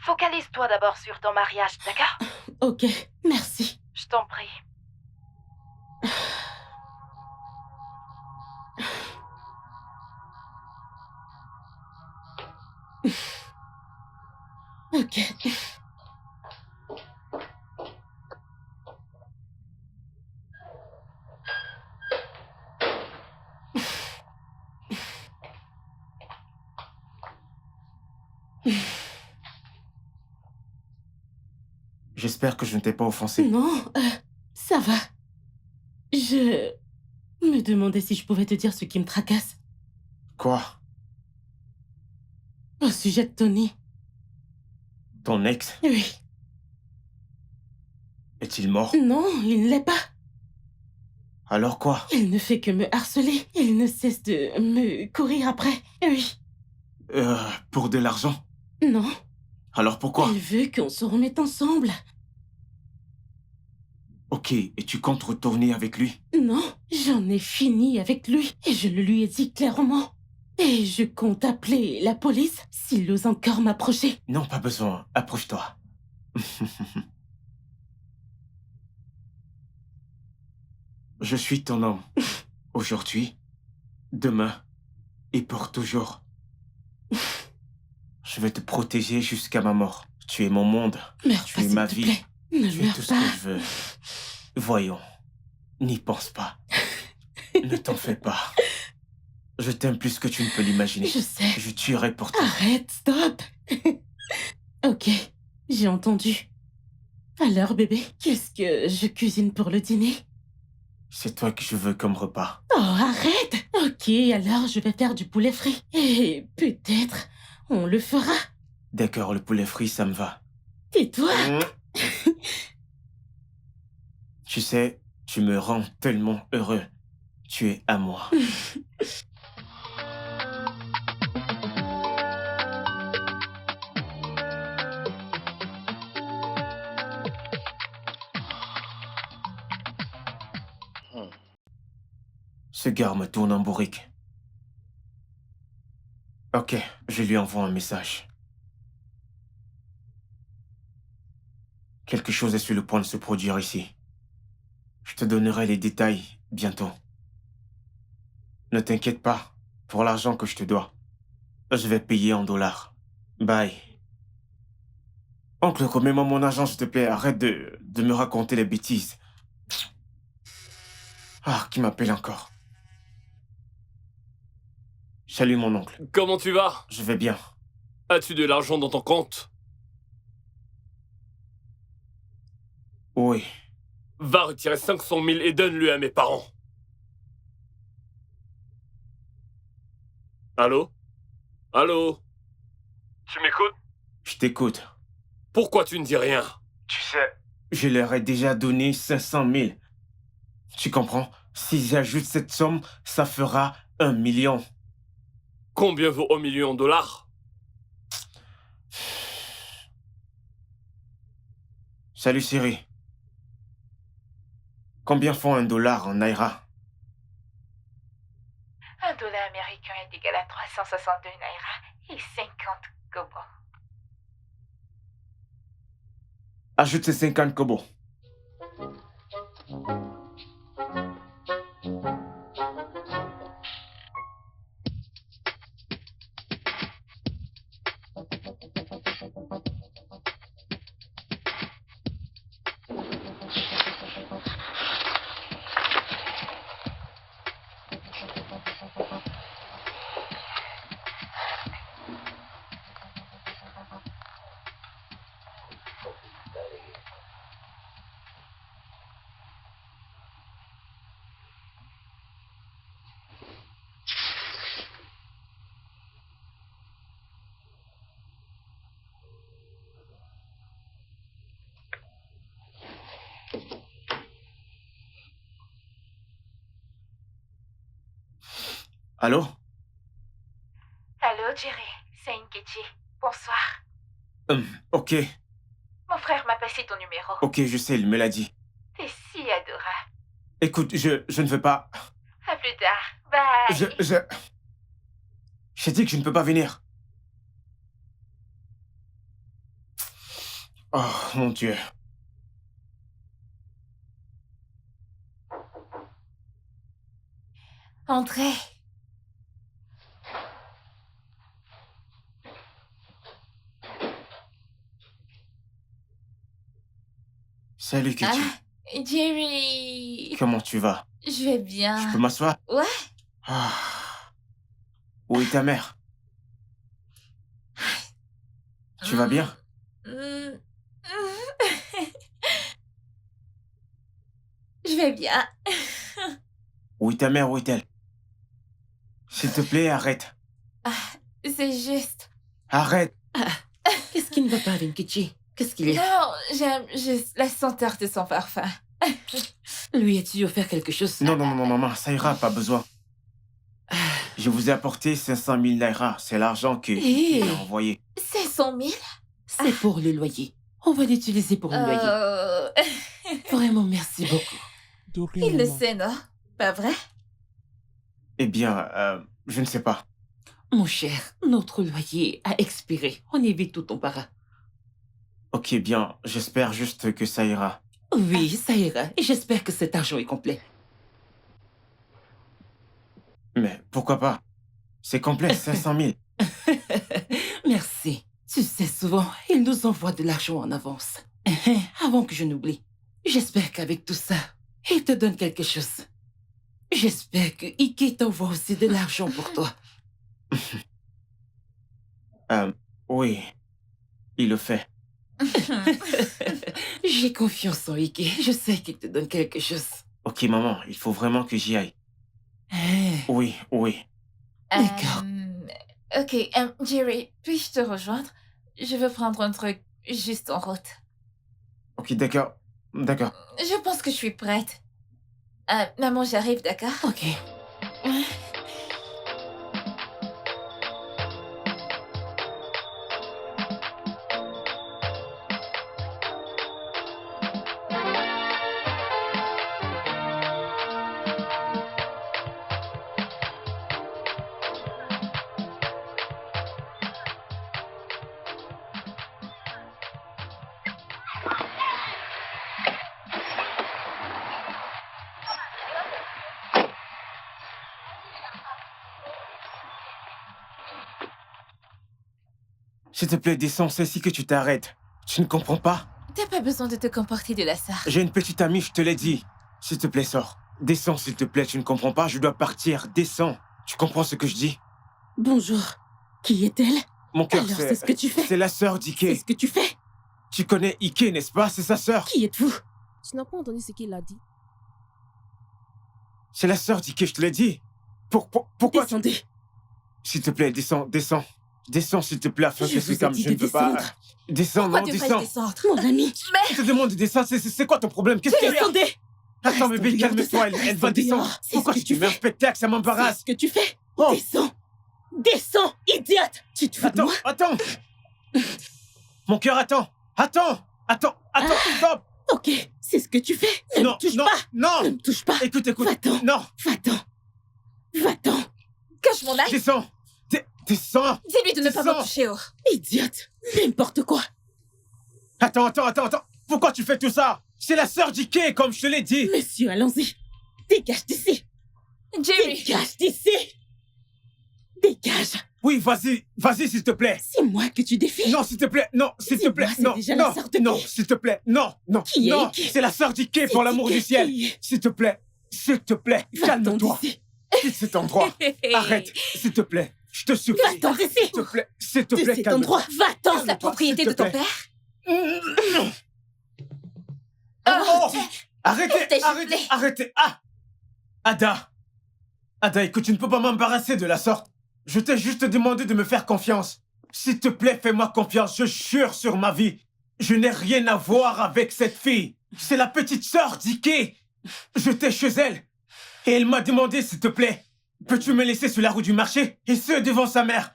Focalise-toi d'abord sur ton mariage, d'accord? Ok, merci. Je t'en prie. Ok. J'espère que je ne t'ai pas offensé. Non, ça va. Je me demandais si je pouvais te dire ce qui me tracasse Quoi? au sujet de Tony. Ton ex? Oui. Est-il mort? Non, il ne l'est pas. Alors quoi? Il ne fait que me harceler. Il ne cesse de me courir après. Oui. Pour de l'argent? Non. Alors pourquoi? Il veut qu'on se remette ensemble. Ok, et tu comptes retourner avec lui? Non, j'en ai fini avec lui. Et je le lui ai dit clairement. Et je compte appeler la police s'il ose encore m'approcher. Non, pas besoin. Approche-toi. Je suis ton homme. Aujourd'hui, demain et pour toujours. Je vais te protéger jusqu'à ma mort. Tu es mon monde. Meurs Tu pas, es s'il ma te vie. plaît. Ne Tu es meurs tout ce pas. que je veux. Voyons. N'y pense pas. Ne t'en fais pas. Je t'aime plus que tu ne peux l'imaginer. Je sais. Je tuerai pour toi. Arrête, stop. Ok, j'ai entendu. Alors, bébé, qu'est-ce que je cuisine pour le dîner? C'est toi que je veux comme repas. Oh, arrête. Ok, alors je vais faire du poulet frit. Et peut-être on le fera. D'accord, le poulet frit, ça me va. Tais-toi. Tu sais, tu me rends tellement heureux. Tu es à moi. Ce gars me tourne en bourrique. Ok, je lui envoie un message. Quelque chose est sur le point de se produire ici. Je te donnerai les détails bientôt. Ne t'inquiète pas pour l'argent que je te dois. Je vais payer en dollars. Bye. Oncle, remets-moi mon argent, s'il te plaît. Arrête de me raconter les bêtises. Ah, qui m'appelle encore? Salut, mon oncle. Comment tu vas? Je vais bien. As-tu de l'argent dans ton compte? Oui. Va retirer 500 000 et donne-le à mes parents. Allô? Allô? Tu m'écoutes? Je t'écoute. Pourquoi tu ne dis rien? Tu sais, je leur ai déjà donné 500 000. Tu comprends? Si j'ajoute cette somme, ça fera 1 million. Combien vaut 1 million de dollars? Salut, Siri. Combien font un dollar en Naira? $1 américain est égal à 362 naira et 50 kobo. Ajoute ces 50 kobos. Allô? Allô, Jerry, c'est Nkechi. Bonsoir. Ok, Mon frère m'a passé ton numéro. ok, je sais, il me l'a dit. T'es si adorable. Écoute, je ne veux pas... À plus tard. Bye. J'ai dit que je ne peux pas venir. Oh, mon Dieu. Entrez. Salut, Kitty. Ah, Jerry. Comment tu vas? Je vais bien. Je peux m'asseoir? Ouais. Ah. Où est ta mère? Tu vas bien? Mm. Je vais bien. Où est ta mère? Où est-elle? S'il te plaît, arrête. C'est juste... Arrête. Qu'est-ce qui ne va pas avec Nkechi? Qu'est-ce qu'il est? Non, j'aime juste la senteur de son parfum. Lui as-tu offert quelque chose? Non, non, non, non, maman, ça ira, pas besoin. Je vous ai apporté 500 000 naira. C'est l'argent que Hé. il a envoyé. C'est 100 000? C'est pour le loyer. On va l'utiliser pour le loyer. Vraiment, merci beaucoup. Il le sait, non? Pas vrai? Eh bien, je ne sais pas. Mon cher, notre loyer a expiré. On évite tout embarras. Ok, bien, j'espère juste que ça ira. Oui, ça ira. Et j'espère que cet argent est complet. Mais pourquoi pas? C'est complet, 500 000. Merci. Tu sais, souvent, il nous envoie de l'argent en avance. Avant que je n'oublie. J'espère qu'avec tout ça, il te donne quelque chose. J'espère que Ike t'envoie aussi de l'argent pour toi. Oui, il le fait. J'ai confiance en Ike. Je sais qu'il te donne quelque chose. Ok, maman, il faut vraiment que j'y aille. Oui, oui. D'accord. Ok, Jerry, puis-je te rejoindre? Je veux prendre un truc juste en route. Ok, d'accord. D'accord. Je pense que je suis prête. Maman, j'arrive, d'accord? Ok. S'il te plaît, descends, c'est ici que tu t'arrêtes. Tu ne comprends pas? T'as pas besoin de te comporter de la sorte. J'ai une petite amie, je te l'ai dit. S'il te plaît, sors. Descends, s'il te plaît, tu ne comprends pas? Je dois partir, descends. Tu comprends ce que je dis? Bonjour. Qui est-elle? Mon cœur, Alors, c'est ce que tu fais. c'est la sœur C'est d'Ike. ce que tu fais. Tu connais Ike, n'est-ce pas? C'est sa sœur. Qui êtes-vous? Tu n'as pas entendu ce qu'il a dit. C'est la sœur d'Ike, je te l'ai dit. Pourquoi Descendez. S'il te plaît, descends, descends. Descends, s'il te plaît, afin Je que vous c'est ai comme dit je de ne peux pas. descendre. Descends, Pourquoi non, tu descends. descendre? Mon ami. Je te demande de descendre, c'est quoi ton problème? Qu'est-ce qu'il y a? Descendez. Attends, Reste bébé, en dehors de calme-toi, ça. elle Reste va en descendre. dehors. C'est Pourquoi ce que tu tu mets un fais. spectacle? Ça C'est m'embarrasse. ce que tu fais. Oh. Descends. Descends, idiote. Tu te fous de Attends, moi? attends. Mon cœur, attends. Attends, stop. Ok, c'est ce que tu fais. Ne Non, me touche non, pas. Ne non. me touche pas. Écoute, Va-t'en. non, Va-t'en. Va-t'en. Que je m'en aille. descends. Descends. Dis-lui de ne pas me Descends. toucher, oh. Idiote. N'importe quoi. Attends. Pourquoi tu fais tout ça? C'est la sœur d'Ike, comme je te l'ai dit. Monsieur, allons-y. Dégage d'ici. Jerry. Dégage d'ici. Dégage. Oui, vas-y, s'il te plaît. C'est moi que tu défies. Non, s'il te plaît, non, s'il te Dis-moi, plaît, c'est non, déjà la non, sœur de non, qui? s'il te plaît, non, Qui est non, Ike? c'est la sœur d'Ike, pour l'amour du ciel. S'il te plaît, Va-t'en calme-toi. d'ici. Quitte cet endroit. Arrête, s'il te plaît, je te supplie. Va-t'en d'ici. S'il te De plaît, cet calme-toi. endroit. Va-t'en. C'est la propriété de ton père? Oh, arrêtez, T'es arrêtez. Ah, Ada, écoute, tu ne peux pas m'embarrasser de la sorte. Je t'ai juste demandé de me faire confiance. S'il te plaît, fais-moi confiance, je jure sur ma vie. Je n'ai rien à voir avec cette fille. C'est la petite sœur d'Ike. J'étais chez elle. Et elle m'a demandé, s'il te plaît, peux-tu me laisser sur la route du marché? Et ce, devant sa mère.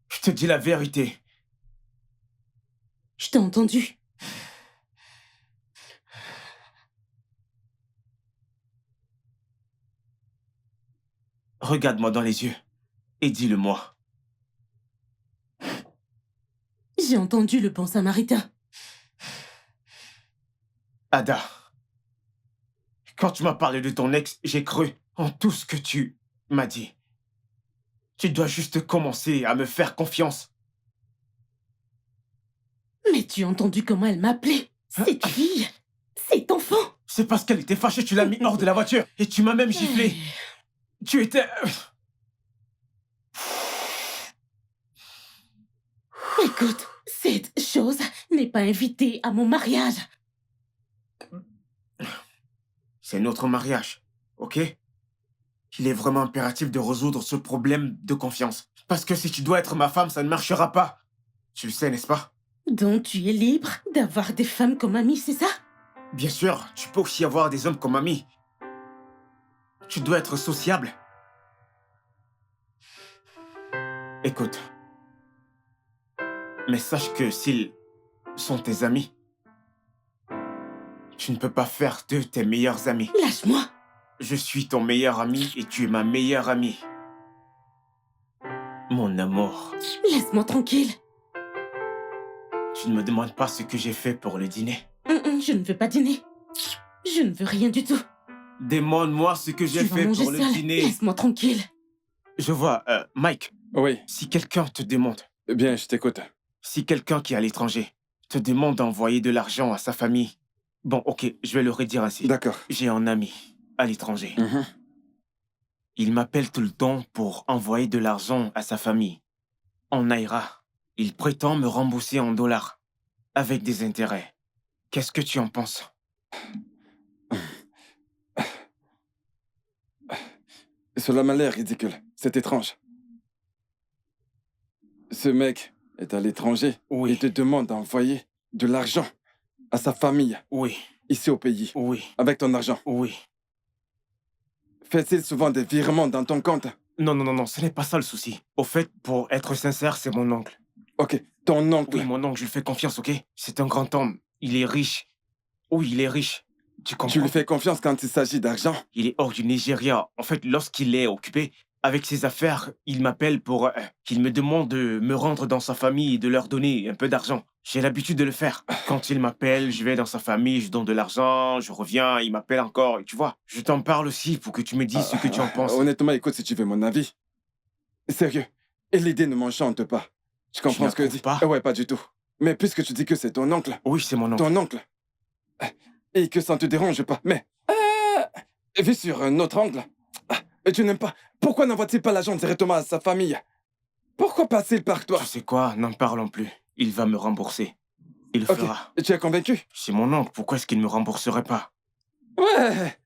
Je te dis la vérité. Je t'ai entendu. Regarde-moi dans les yeux et dis-le-moi. J'ai entendu le bon samaritain. Ada, quand tu m'as parlé de ton ex, j'ai cru en tout ce que tu m'as dit. Tu dois juste commencer à me faire confiance. Mais tu as entendu comment elle m'appelait? Cette fille, cet enfant. C'est parce qu'elle était fâchée, tu l'as mis hors de la voiture et tu m'as même giflé. Tu étais... Écoute, cette chose n'est pas invitée à mon mariage. C'est notre mariage, ok? Il est vraiment impératif de résoudre ce problème de confiance. Parce que si tu dois être ma femme, ça ne marchera pas. Tu le sais, n'est-ce pas? Donc tu es libre d'avoir des femmes comme amies, c'est ça? Bien sûr, tu peux aussi avoir des hommes comme amis. Tu dois être sociable. Écoute. Mais sache que s'ils sont tes amis, tu ne peux pas faire d'eux tes meilleurs amis. Lâche-moi. Je suis ton meilleur ami et tu es ma meilleure amie. Mon amour, Laisse-moi tranquille. tu ne me demandes pas ce que j'ai fait pour le dîner. Je ne veux pas dîner. Je ne veux rien du tout. Demande-moi ce que j'ai Tu vas fait manger pour le seul. dîner. Laisse-moi tranquille. Je vois, Mike, Oui, si quelqu'un te demande, bien, je t'écoute. si quelqu'un qui est à l'étranger te demande d'envoyer de l'argent à sa famille, bon, ok, je vais le redire ainsi. D'accord. J'ai un ami à l'étranger. Mhm. Il m'appelle tout le temps pour envoyer de l'argent à sa famille. En Naira. Il prétend me rembourser en dollars, avec des intérêts. Qu'est-ce que tu en penses? Cela m'a l'air ridicule. C'est étrange. Ce mec est à l'étranger Oui. et te demande d'envoyer de l'argent à sa famille, Oui, ici au pays, oui, avec ton argent. oui. Fait-il souvent des virements dans ton compte? Non, ce n'est pas ça le souci. Au fait, pour être sincère, c'est mon oncle. Ok, ton oncle. Oui, mon oncle, je lui fais confiance, ok? C'est un grand homme. Il est riche. Oui, il est riche. Tu comprends? Tu lui fais confiance quand il s'agit d'argent? Il est hors du Nigeria. En fait, lorsqu'il est occupé avec ses affaires, il m'appelle pour qu'il me demande de me rendre dans sa famille et de leur donner un peu d'argent. J'ai l'habitude de le faire. Quand il m'appelle, je vais dans sa famille, je donne de l'argent, je reviens, il m'appelle encore, et tu vois. Je t'en parle aussi pour que tu me dises ce que tu en penses. Honnêtement, écoute, si tu veux mon avis. Sérieux, Et l'idée ne m'enchante pas. Je comprends ce que n'approuves dit. pas? Ouais, pas du tout. Mais puisque tu dis que c'est ton oncle, Oui, c'est mon oncle. ton oncle, et que ça ne te dérange pas, mais vu sur un autre angle, et tu n'aimes pas, pourquoi n'envoie-t-il pas l'agent directement à sa famille? Pourquoi passer par toi? Tu sais quoi? N'en parlons plus. Il va me rembourser. Il le Ok, fera. tu es convaincu? C'est mon oncle. Pourquoi est-ce qu'il ne me rembourserait pas? Ouais,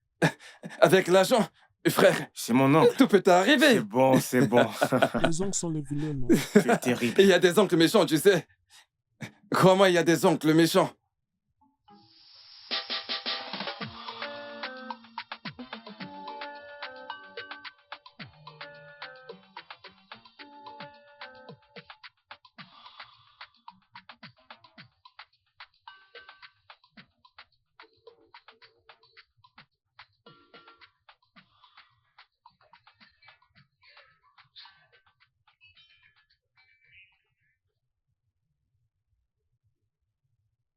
avec l'agent, frère, C'est mon oncle. tout peut C'est arriver. bon, c'est bon. Les oncles sont les vilains, non? Tu es terrible. Il y a des oncles méchants, tu sais. Crois-moi, il y a des oncles méchants.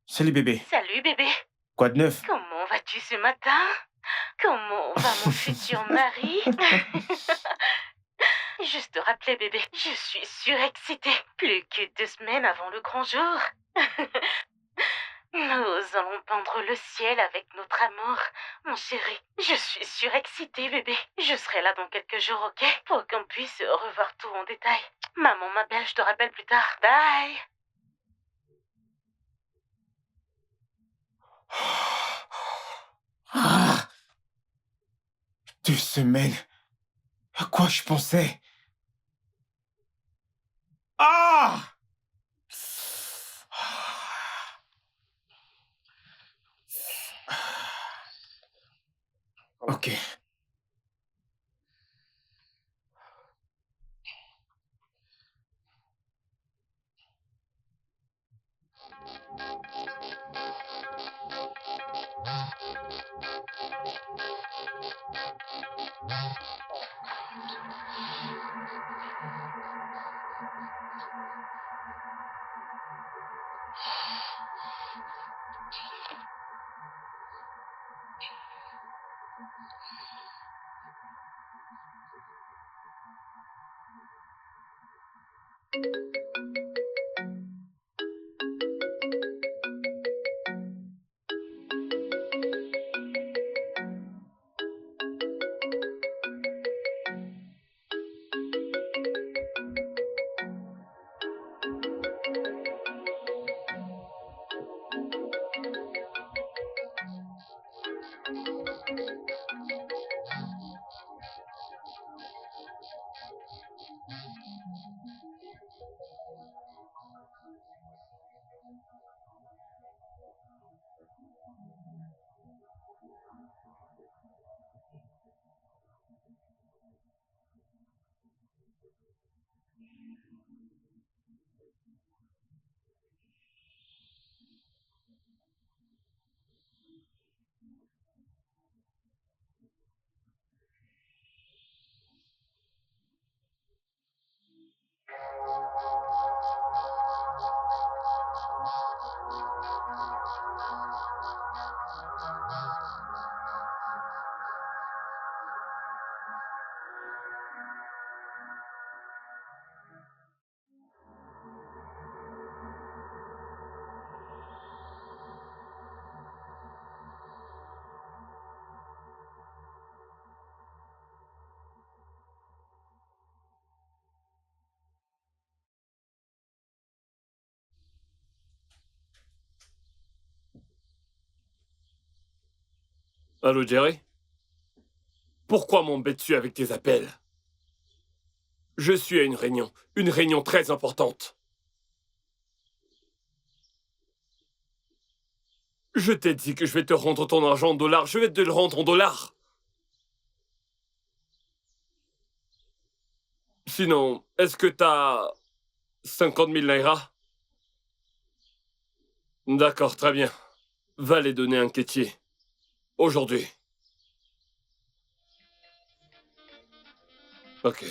Salut bébé. Salut bébé. Quoi de neuf? Comment vas-tu ce matin? Comment va mon futur mari? Juste te rappeler bébé, je suis surexcitée. Plus que 2 semaines avant le grand jour. Nous allons peindre le ciel avec notre amour, mon chéri. Je suis surexcitée, bébé. Je serai là dans quelques jours, ok? Pour qu'on puisse revoir tout en détail. Maman m'appelle, je te rappelle plus tard. Bye! Ah, 2 semaines. À quoi je pensais? Ah! Ok. Allô, Jerry? Pourquoi m'embêtes-tu avec tes appels? Je suis à une réunion très importante. Je t'ai dit que je vais te rendre ton argent en dollars, je vais te le rendre en dollars. Sinon, est-ce que t'as 50 000 naira? D'accord, très bien. Va les donner à un quêtier. Aujourd'hui. Ok.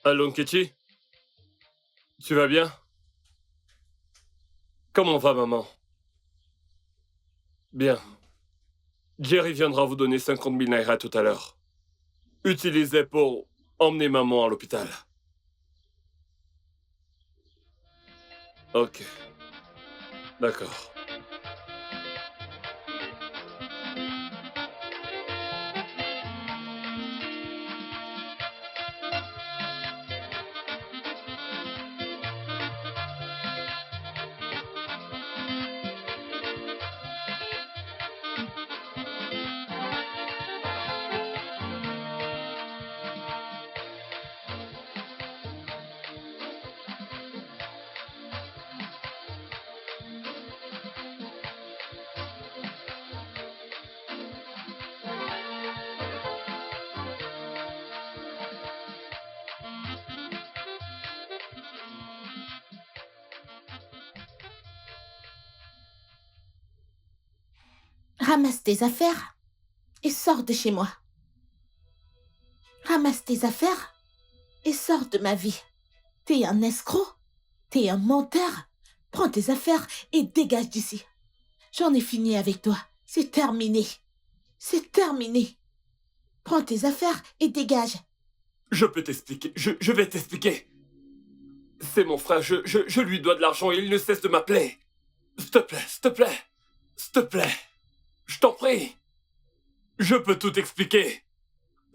Allô, Nkechi? Tu vas bien? Comment va, maman? Bien. Jerry viendra vous donner 50 000 naira tout à l'heure. Utilisez pour emmener maman à l'hôpital. Ok. D'accord. Ramasse tes affaires et sors de chez moi. Ramasse tes affaires et sors de ma vie. T'es un escroc, t'es un menteur. Prends tes affaires et dégage d'ici. J'en ai fini avec toi. C'est terminé. C'est terminé. Prends tes affaires et dégage. Je peux t'expliquer. Je vais t'expliquer. C'est mon frère. Je lui dois de l'argent et il ne cesse de m'appeler. S'il te plaît, s'il te plaît. S'il te plaît. Je t'en prie. Je peux tout expliquer.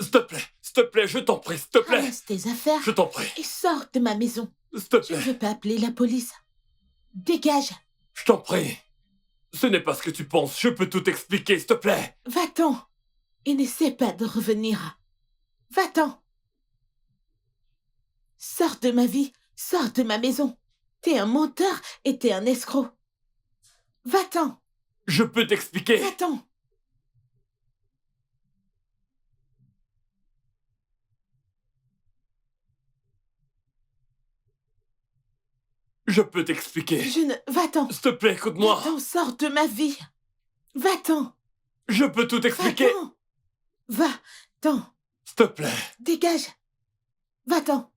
S'il te plaît, je t'en prie, s'il te plaît. Ramasse tes affaires Je t'en prie. et sors de ma maison. S'il te Je plaît. veux pas appeler la police. Dégage. Je t'en prie. Ce n'est pas ce que tu penses. Je peux tout expliquer, s'il te plaît. Va-t'en et n'essaie pas de revenir. Va-t'en. Sors de ma vie, sors de ma maison. T'es un menteur et t'es un escroc. Va-t'en, Je peux t'expliquer. va-t'en. Je peux t'expliquer. Je ne... Va-t'en. S'il te plaît, écoute-moi. Va-t'en, sors de ma vie. Va-t'en. Je peux tout expliquer. Va-t'en. Va-t'en. S'il te plaît. Dégage. Va-t'en.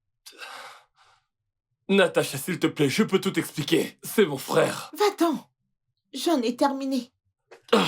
Natacha, s'il te plaît, je peux tout expliquer. C'est mon frère. Va-t'en. J'en ai terminé. Ah.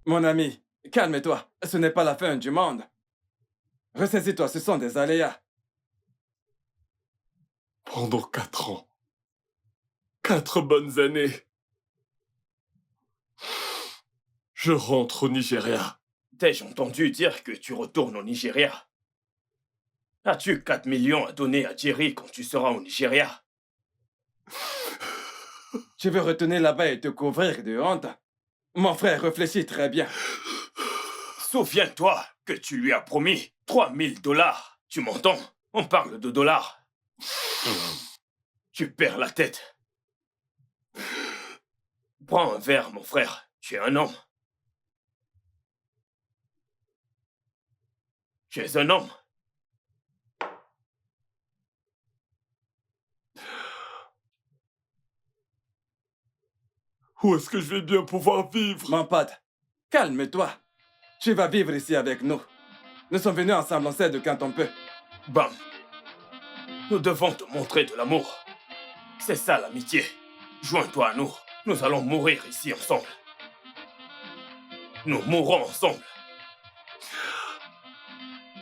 Mon ami, calme-toi. Ce n'est pas la fin du monde. Ressaisis-toi, ce sont des aléas. Pendant 4 ans. 4 bonnes années. Je rentre au Nigeria. T'ai-je entendu dire que tu retournes au Nigeria? As-tu 4 millions à donner à Jerry quand tu seras au Nigeria? Tu veux retourner là-bas et te couvrir de honte? Mon frère, réfléchis très bien. Souviens-toi que tu lui as promis 3000 dollars. Tu m'entends? On parle de dollars. Tu perds la tête. Prends un verre, mon frère. Tu es un homme. Tu es un homme. Où est-ce que je vais bien pouvoir vivre? Mon pote, calme-toi. Tu vas vivre ici avec nous. Nous sommes venus ensemble, on s'aide quand on peut. Bam. Nous devons te montrer de l'amour. C'est ça l'amitié. Joins-toi à nous. Nous allons mourir ici ensemble. Nous mourrons ensemble.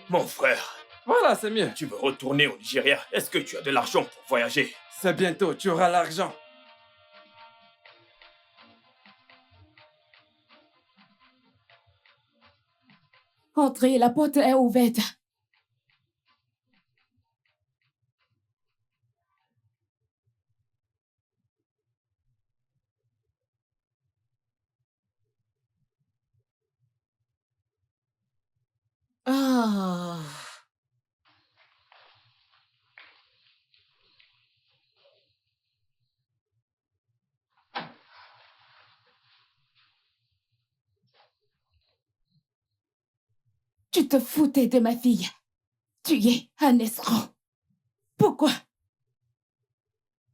Mon frère, Voilà, c'est mieux. tu veux retourner au Nigeria? Est-ce que tu as de l'argent pour voyager? C'est bientôt, tu auras l'argent. Entrez, la porte est ouverte. Ah. Tu te foutais de ma fille. Tu es un escroc. Pourquoi?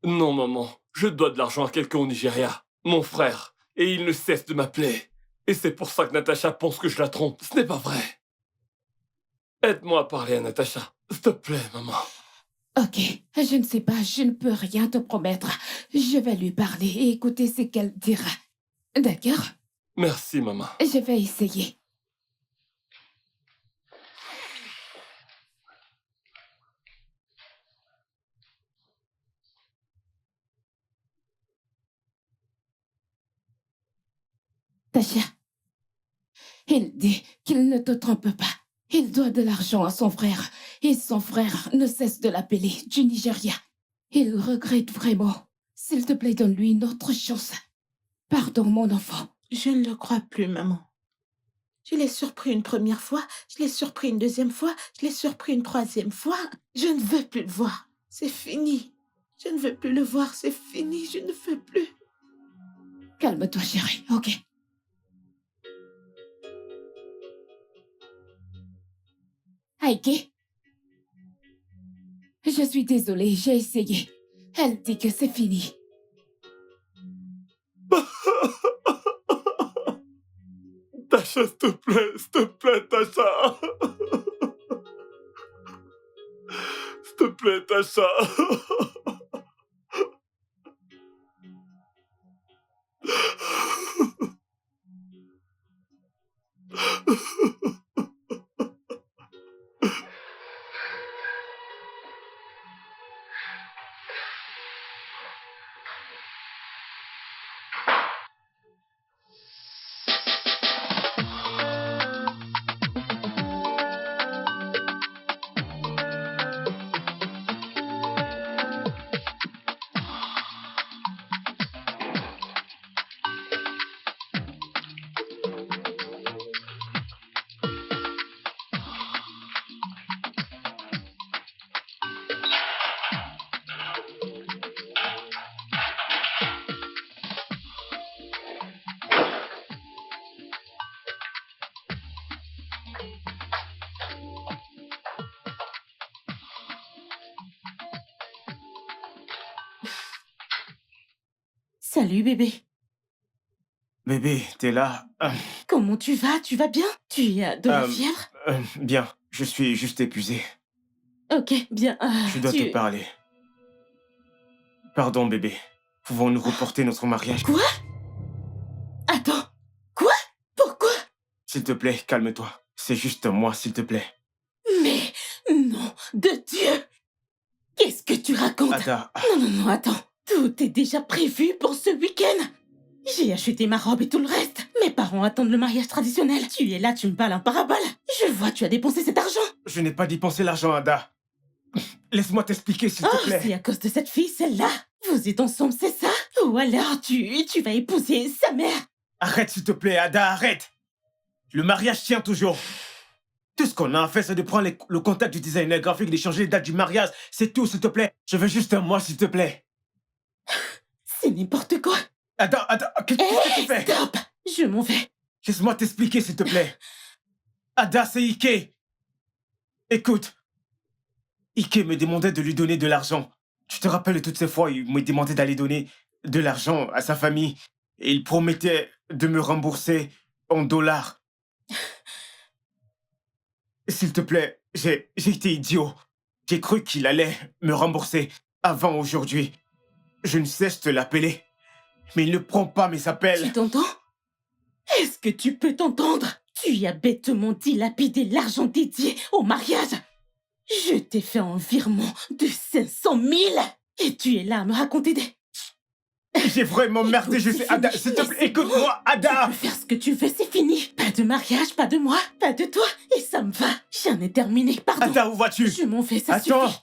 Non, maman. Je dois de l'argent à quelqu'un au Nigeria. Mon frère. Et il ne cesse de m'appeler. Et c'est pour ça que Natacha pense que je la trompe. Ce n'est pas vrai. Aide-moi à parler à Natacha. S'il te plaît, maman. Ok, je ne sais pas, je ne peux rien te promettre. Je vais lui parler et écouter ce qu'elle dira. D'accord? Merci, maman. Je vais essayer. Tasha, il dit qu'il ne te trompe pas. Il doit de l'argent à son frère et son frère ne cesse de l'appeler du Nigeria. Il regrette vraiment. S'il te plaît, donne-lui une autre chance. Pardon, mon enfant. Je ne le crois plus, maman. Je l'ai surpris une première fois, je l'ai surpris une deuxième fois, je l'ai surpris une troisième fois. Je ne veux plus le voir. C'est fini. Je ne veux plus le voir, c'est fini, je ne veux plus. Calme-toi, chérie, ok? Heike? Je suis désolée, j'ai essayé. Elle dit que c'est fini. Tasha, s'il te plaît, Tasha. S'il te plaît, Tasha. Salut bébé. Bébé, t'es là? Comment tu vas? Tu vas bien? Tu as de la fièvre? Bien, je suis juste épuisé. Ok, bien. Je dois te parler. Pardon, bébé. Pouvons-nous reporter notre mariage? Quoi? Attends. Quoi? Pourquoi? S'il te plaît, calme-toi. C'est juste moi, s'il te plaît. Mais non, de Dieu! Qu'est-ce que tu racontes? Ada, Non, attends. Tout est déjà prévu pour ce week-end. J'ai acheté ma robe et tout le reste. Mes parents attendent le mariage traditionnel. Tu es là, tu me parles en parabole. Je vois, tu as dépensé cet argent. je n'ai pas dépensé l'argent, Ada. Laisse-moi t'expliquer, s'il te plaît. C'est à cause de cette fille, celle-là. Vous êtes ensemble, c'est ça? Ou alors tu vas épouser sa mère. Arrête, s'il te plaît, Ada, arrête. Le mariage tient toujours. Tout ce qu'on a à faire, c'est de prendre le contact du designer graphique, d'échanger les dates du mariage. C'est tout, s'il te plaît. Je veux juste un mois, s'il te plaît. C'est n'importe quoi. Ada, qu'est-ce que tu fais? Stop! Je m'en vais. Laisse-moi t'expliquer, s'il te plaît. Ada, c'est Ike. Écoute. Ike me demandait de lui donner de l'argent. Tu te rappelles de toutes ces fois, il me demandait d'aller donner de l'argent à sa famille. Et il promettait de me rembourser en dollars. S'il te plaît, j'ai été idiot. J'ai cru qu'il allait me rembourser avant aujourd'hui. Je ne cesse de l'appeler. Mais il ne prend pas mes appels. Tu t'entends? Est-ce que tu peux t'entendre? Tu as bêtement dilapidé l'argent dédié au mariage. Je t'ai fait un virement de 500 000 et tu es là à me raconter des... J'ai vraiment merdé, je sais. Ada, s'il te plaît, écoute-moi, Ada! Tu peux faire ce que tu veux, c'est fini. Pas de mariage, pas de moi, pas de toi, et ça me va. J'en ai terminé, pardon. Ada, où vas-tu? Je m'en vais, ça Attends! suffit.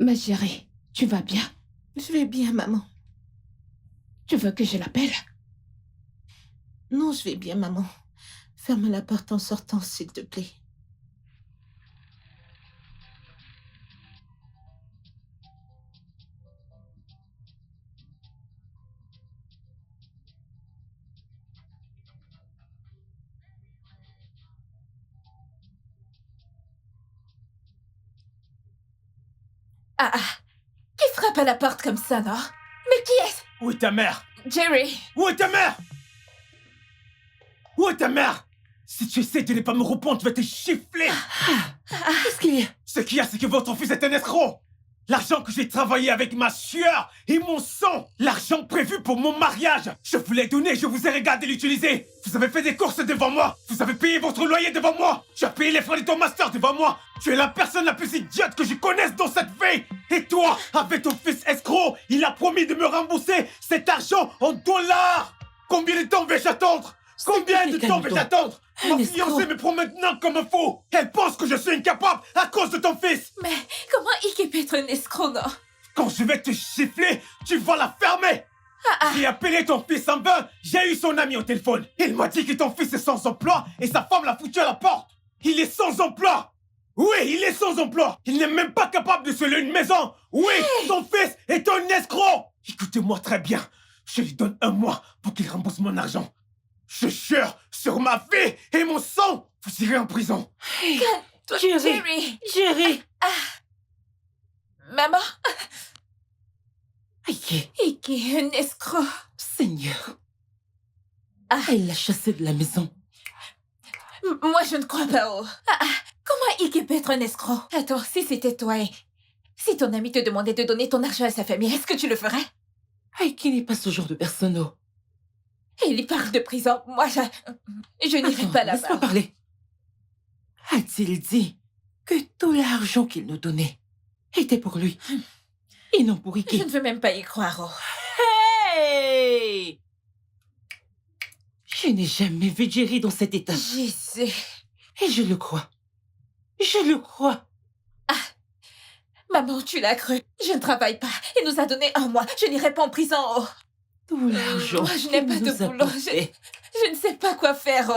Ma chérie, tu vas bien? Je vais bien, maman. Tu veux que je l'appelle? Non, je vais bien, maman. Ferme la porte en sortant, s'il te plaît. Ah, ah. Qui frappe à la porte comme ça, non? Mais qui est-ce? Où est ta mère? Jerry! Où est ta mère? Où est ta mère? Si tu essaies de ne pas me répondre, tu vas te chiffler. Qu'est-ce qu'il y a? Ce qu'il y a, c'est que votre fils est un escroc. L'argent que j'ai travaillé avec ma sueur et mon sang, l'argent prévu pour mon mariage, je vous l'ai donné, je vous ai regardé l'utiliser. Vous avez fait des courses devant moi, vous avez payé votre loyer devant moi, tu as payé les frais de ton master devant moi. Tu es la personne la plus idiote que je connaisse dans cette vie. Et toi, avec ton fils escroc, il a promis de me rembourser cet argent en dollars. Combien de temps vais-je attendre? Combien de temps vais-je attendre? Ma fiancée me prend maintenant comme un fou. Elle pense que je suis incapable à cause de ton fils. Mais comment Ike peut être un escroc, non? Quand je vais te chiffler, tu vas la fermer. J'ai appelé ton fils en vain. J'ai eu son ami au téléphone. Il m'a dit que ton fils est sans emploi et sa femme l'a foutu à la porte. Il est sans emploi. Oui, il est sans emploi. Il n'est même pas capable de se louer une maison. Oui, ton fils est un escroc. Écoutez-moi très bien. Je lui donne 1 mois pour qu'il rembourse mon argent. Je jure sur ma vie et mon sang, vous irez en prison. Jerry! Jerry! Maman? Ike, Ike, un escroc. Seigneur. Elle l'a chassé de la maison. Moi, je ne crois pas. Comment Ike peut être un escroc? Attends, si c'était toi et... Si ton ami te demandait de donner ton argent à sa famille, est-ce que tu le ferais? Ike n'est pas ce genre de personne, oh. Il parle de prison. Moi, je n'irai pas Laisse-moi là-bas. parler. A-t-il dit que tout l'argent qu'il nous donnait était pour lui et non pour Ike? Je ne veux même pas y croire. Hey! Je n'ai jamais vu Jerry dans cet état. Jésus. Et je le crois. Je le crois. Maman, tu l'as cru. Je ne travaille pas. Il nous a donné 1 mois. Je n'irai pas en prison. Tout l'argent Moi, je n'ai qu'il pas de nous a boulot. porté. Je ne sais pas quoi faire.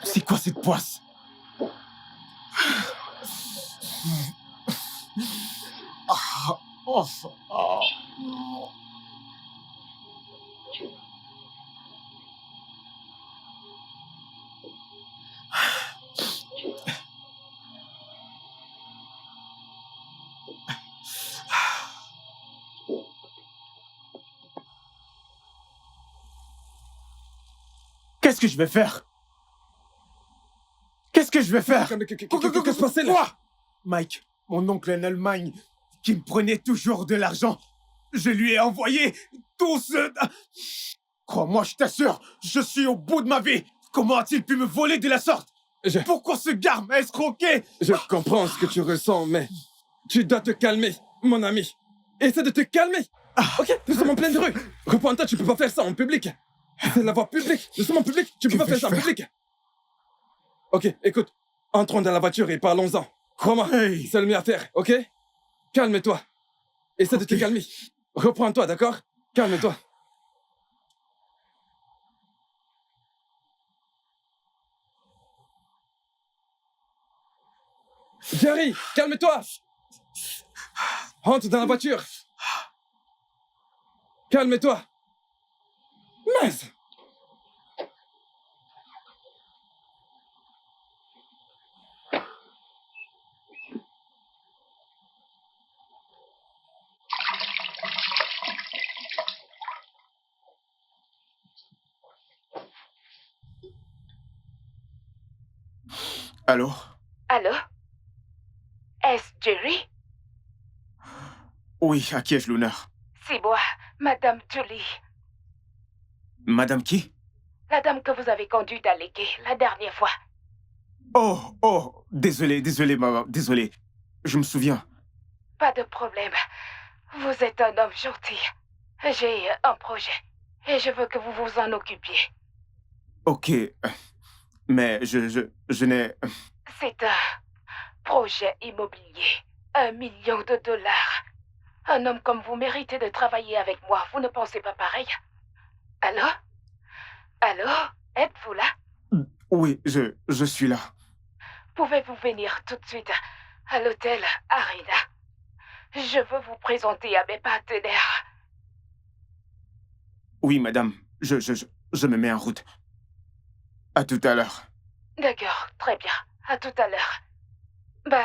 C'est quoi cette poisse? Qu'est-ce que je vais faire? Qu'est-ce que je vais faire? Qu'est-ce qui se passe là? Quoi? Mike, mon oncle en Allemagne, qui me prenait toujours de l'argent, je lui ai envoyé tout ce... Crois-moi, je t'assure, je suis au bout de ma vie. Comment a-t-il pu me voler de la sorte? Pourquoi ce gars m'a escroqué? Je comprends ce que tu ressens, mais tu dois te calmer, mon ami. Essaie de te calmer. Ok, nous sommes en pleine rue. Reprends-toi, tu peux pas faire ça en public. C'est la voie publique. Nous sommes en public, tu peux pas faire ça en public. Ok, écoute, entrons dans la voiture et parlons-en. Crois-moi, c'est le mieux à faire, ok? Calme-toi. Essaie de te calmer. Reprends-toi, d'accord? Calme-toi. Jerry, calme-toi. Rentre dans la voiture. Calme-toi. Mince. Allô? Allô? Est-ce Jerry? Oui, à qui ai-je l'honneur? C'est moi, Madame Julie. Madame qui? La dame que vous avez conduite à l'équai la dernière fois. Oh, désolé, maman, désolé. Je me souviens. Pas de problème. Vous êtes un homme gentil. J'ai un projet et je veux que vous vous en occupiez. Ok, mais je n'ai... C'est un projet immobilier. $1 million. Un homme comme vous méritez de travailler avec moi. Vous ne pensez pas pareil? Allô? Allô? Êtes-vous là? Oui, je suis là. Pouvez-vous venir tout de suite à l'hôtel Arena? Je veux vous présenter à mes partenaires. Oui, madame, je me mets en route. À tout à l'heure. D'accord, très bien. À tout à l'heure. Bye.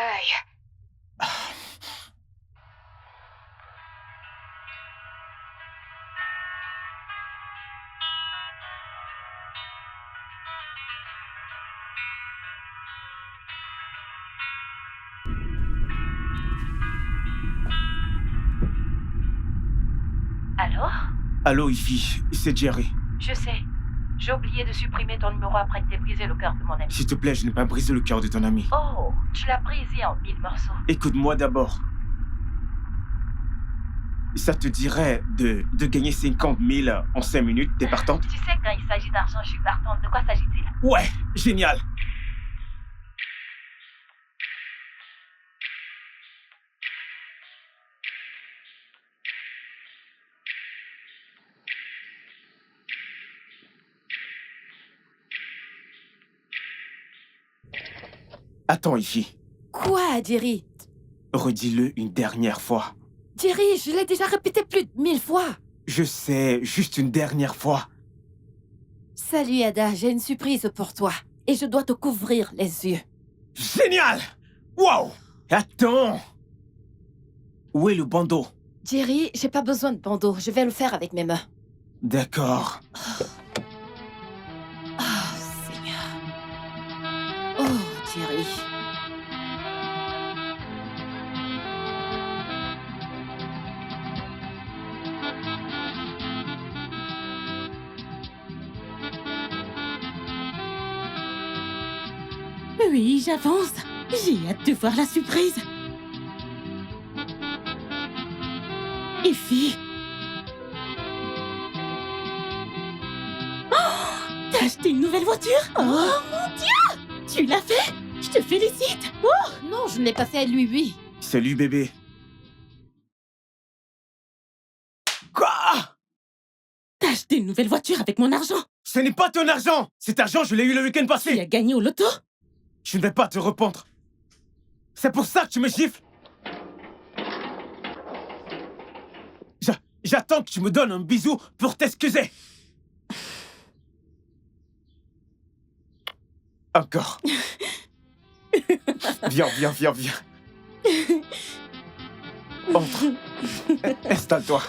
Alors? Allô, Ivy, c'est Jerry. Je sais. J'ai oublié de supprimer ton numéro après que t'aies brisé le cœur de mon ami. S'il te plaît, je n'ai pas brisé le cœur de ton ami. Oh, tu l'as brisé en 1000 morceaux. Écoute-moi d'abord. Ça te dirait de gagner 50 000 en 5 minutes, t'es partante? Tu sais, quand il s'agit d'argent, je suis partante. De quoi s'agit-il? Ouais, génial. Attends, Ivy. Quoi, Jerry? Redis-le une dernière fois. Jerry, je l'ai déjà répété plus de 1000 fois. Je sais, juste une dernière fois. Salut, Ada, j'ai une surprise pour toi. Et je dois te couvrir les yeux. Génial! Wow! Attends! Où est le bandeau? Jerry, j'ai pas besoin de bandeau. Je vais le faire avec mes mains. D'accord. Oh, Seigneur. Oh, Jerry. Oui, j'avance. J'ai hâte de voir la surprise. Effie. Oh, t'as acheté une nouvelle voiture? Oh mon Dieu! Tu l'as fait? Je te félicite. Oh, Non, je ne l'ai pas fait, lui. Salut, bébé. Quoi? t'as acheté une nouvelle voiture avec mon argent. Ce n'est pas ton argent! Cet argent, je l'ai eu le week-end Tu passé! as gagné au loto? Tu ne vais pas te repentrer. C'est pour ça que tu me gifles. J'attends que tu me donnes un bisou pour t'excuser. Encore. Viens. Entre. Installe-toi.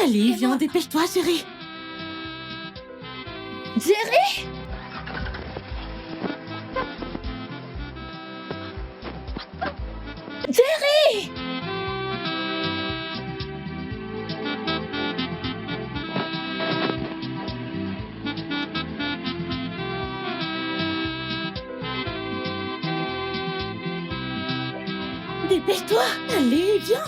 Allez, viens, dépêche-toi, chérie. Jerry! Jerry! Dépêche-toi. Allez, viens.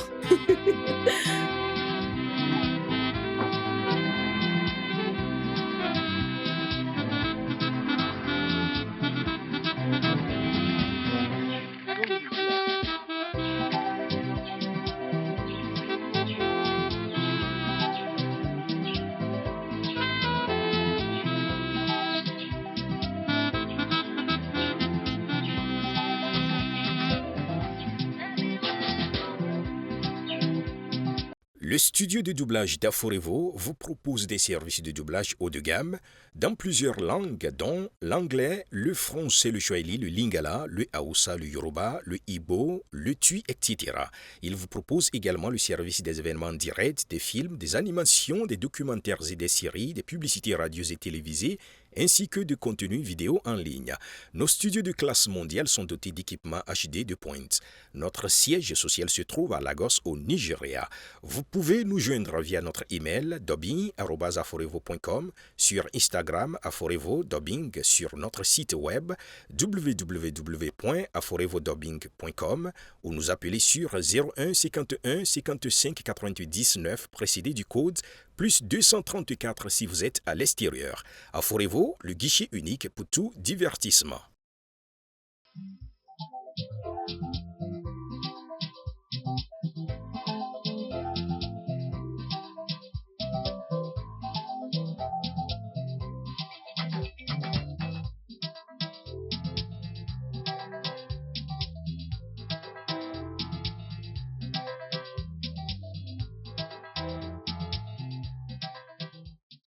Le studio de doublage d'Aforevo vous propose des services de doublage haut de gamme dans plusieurs langues, dont l'anglais, le français, le swahili, le lingala, le hausa, le yoruba, le igbo, le tui, etc. Il vous propose également le service des événements directs, des films, des animations, des documentaires et des séries, des publicités radios et télévisées, ainsi que de contenus vidéo en ligne. Nos studios de classe mondiale sont dotés d'équipements HD de pointe. Notre siège social se trouve à Lagos, au Nigeria. Vous pouvez nous joindre via notre email dubbing@aforevo.com, sur Instagram Aforevo Dubbing, sur notre site web www.aforevodubbing.com ou nous appeler sur 01 51 55 88 19 précédé du code plus 234 si vous êtes à l'extérieur. Aforevo, le guichet unique pour tout divertissement.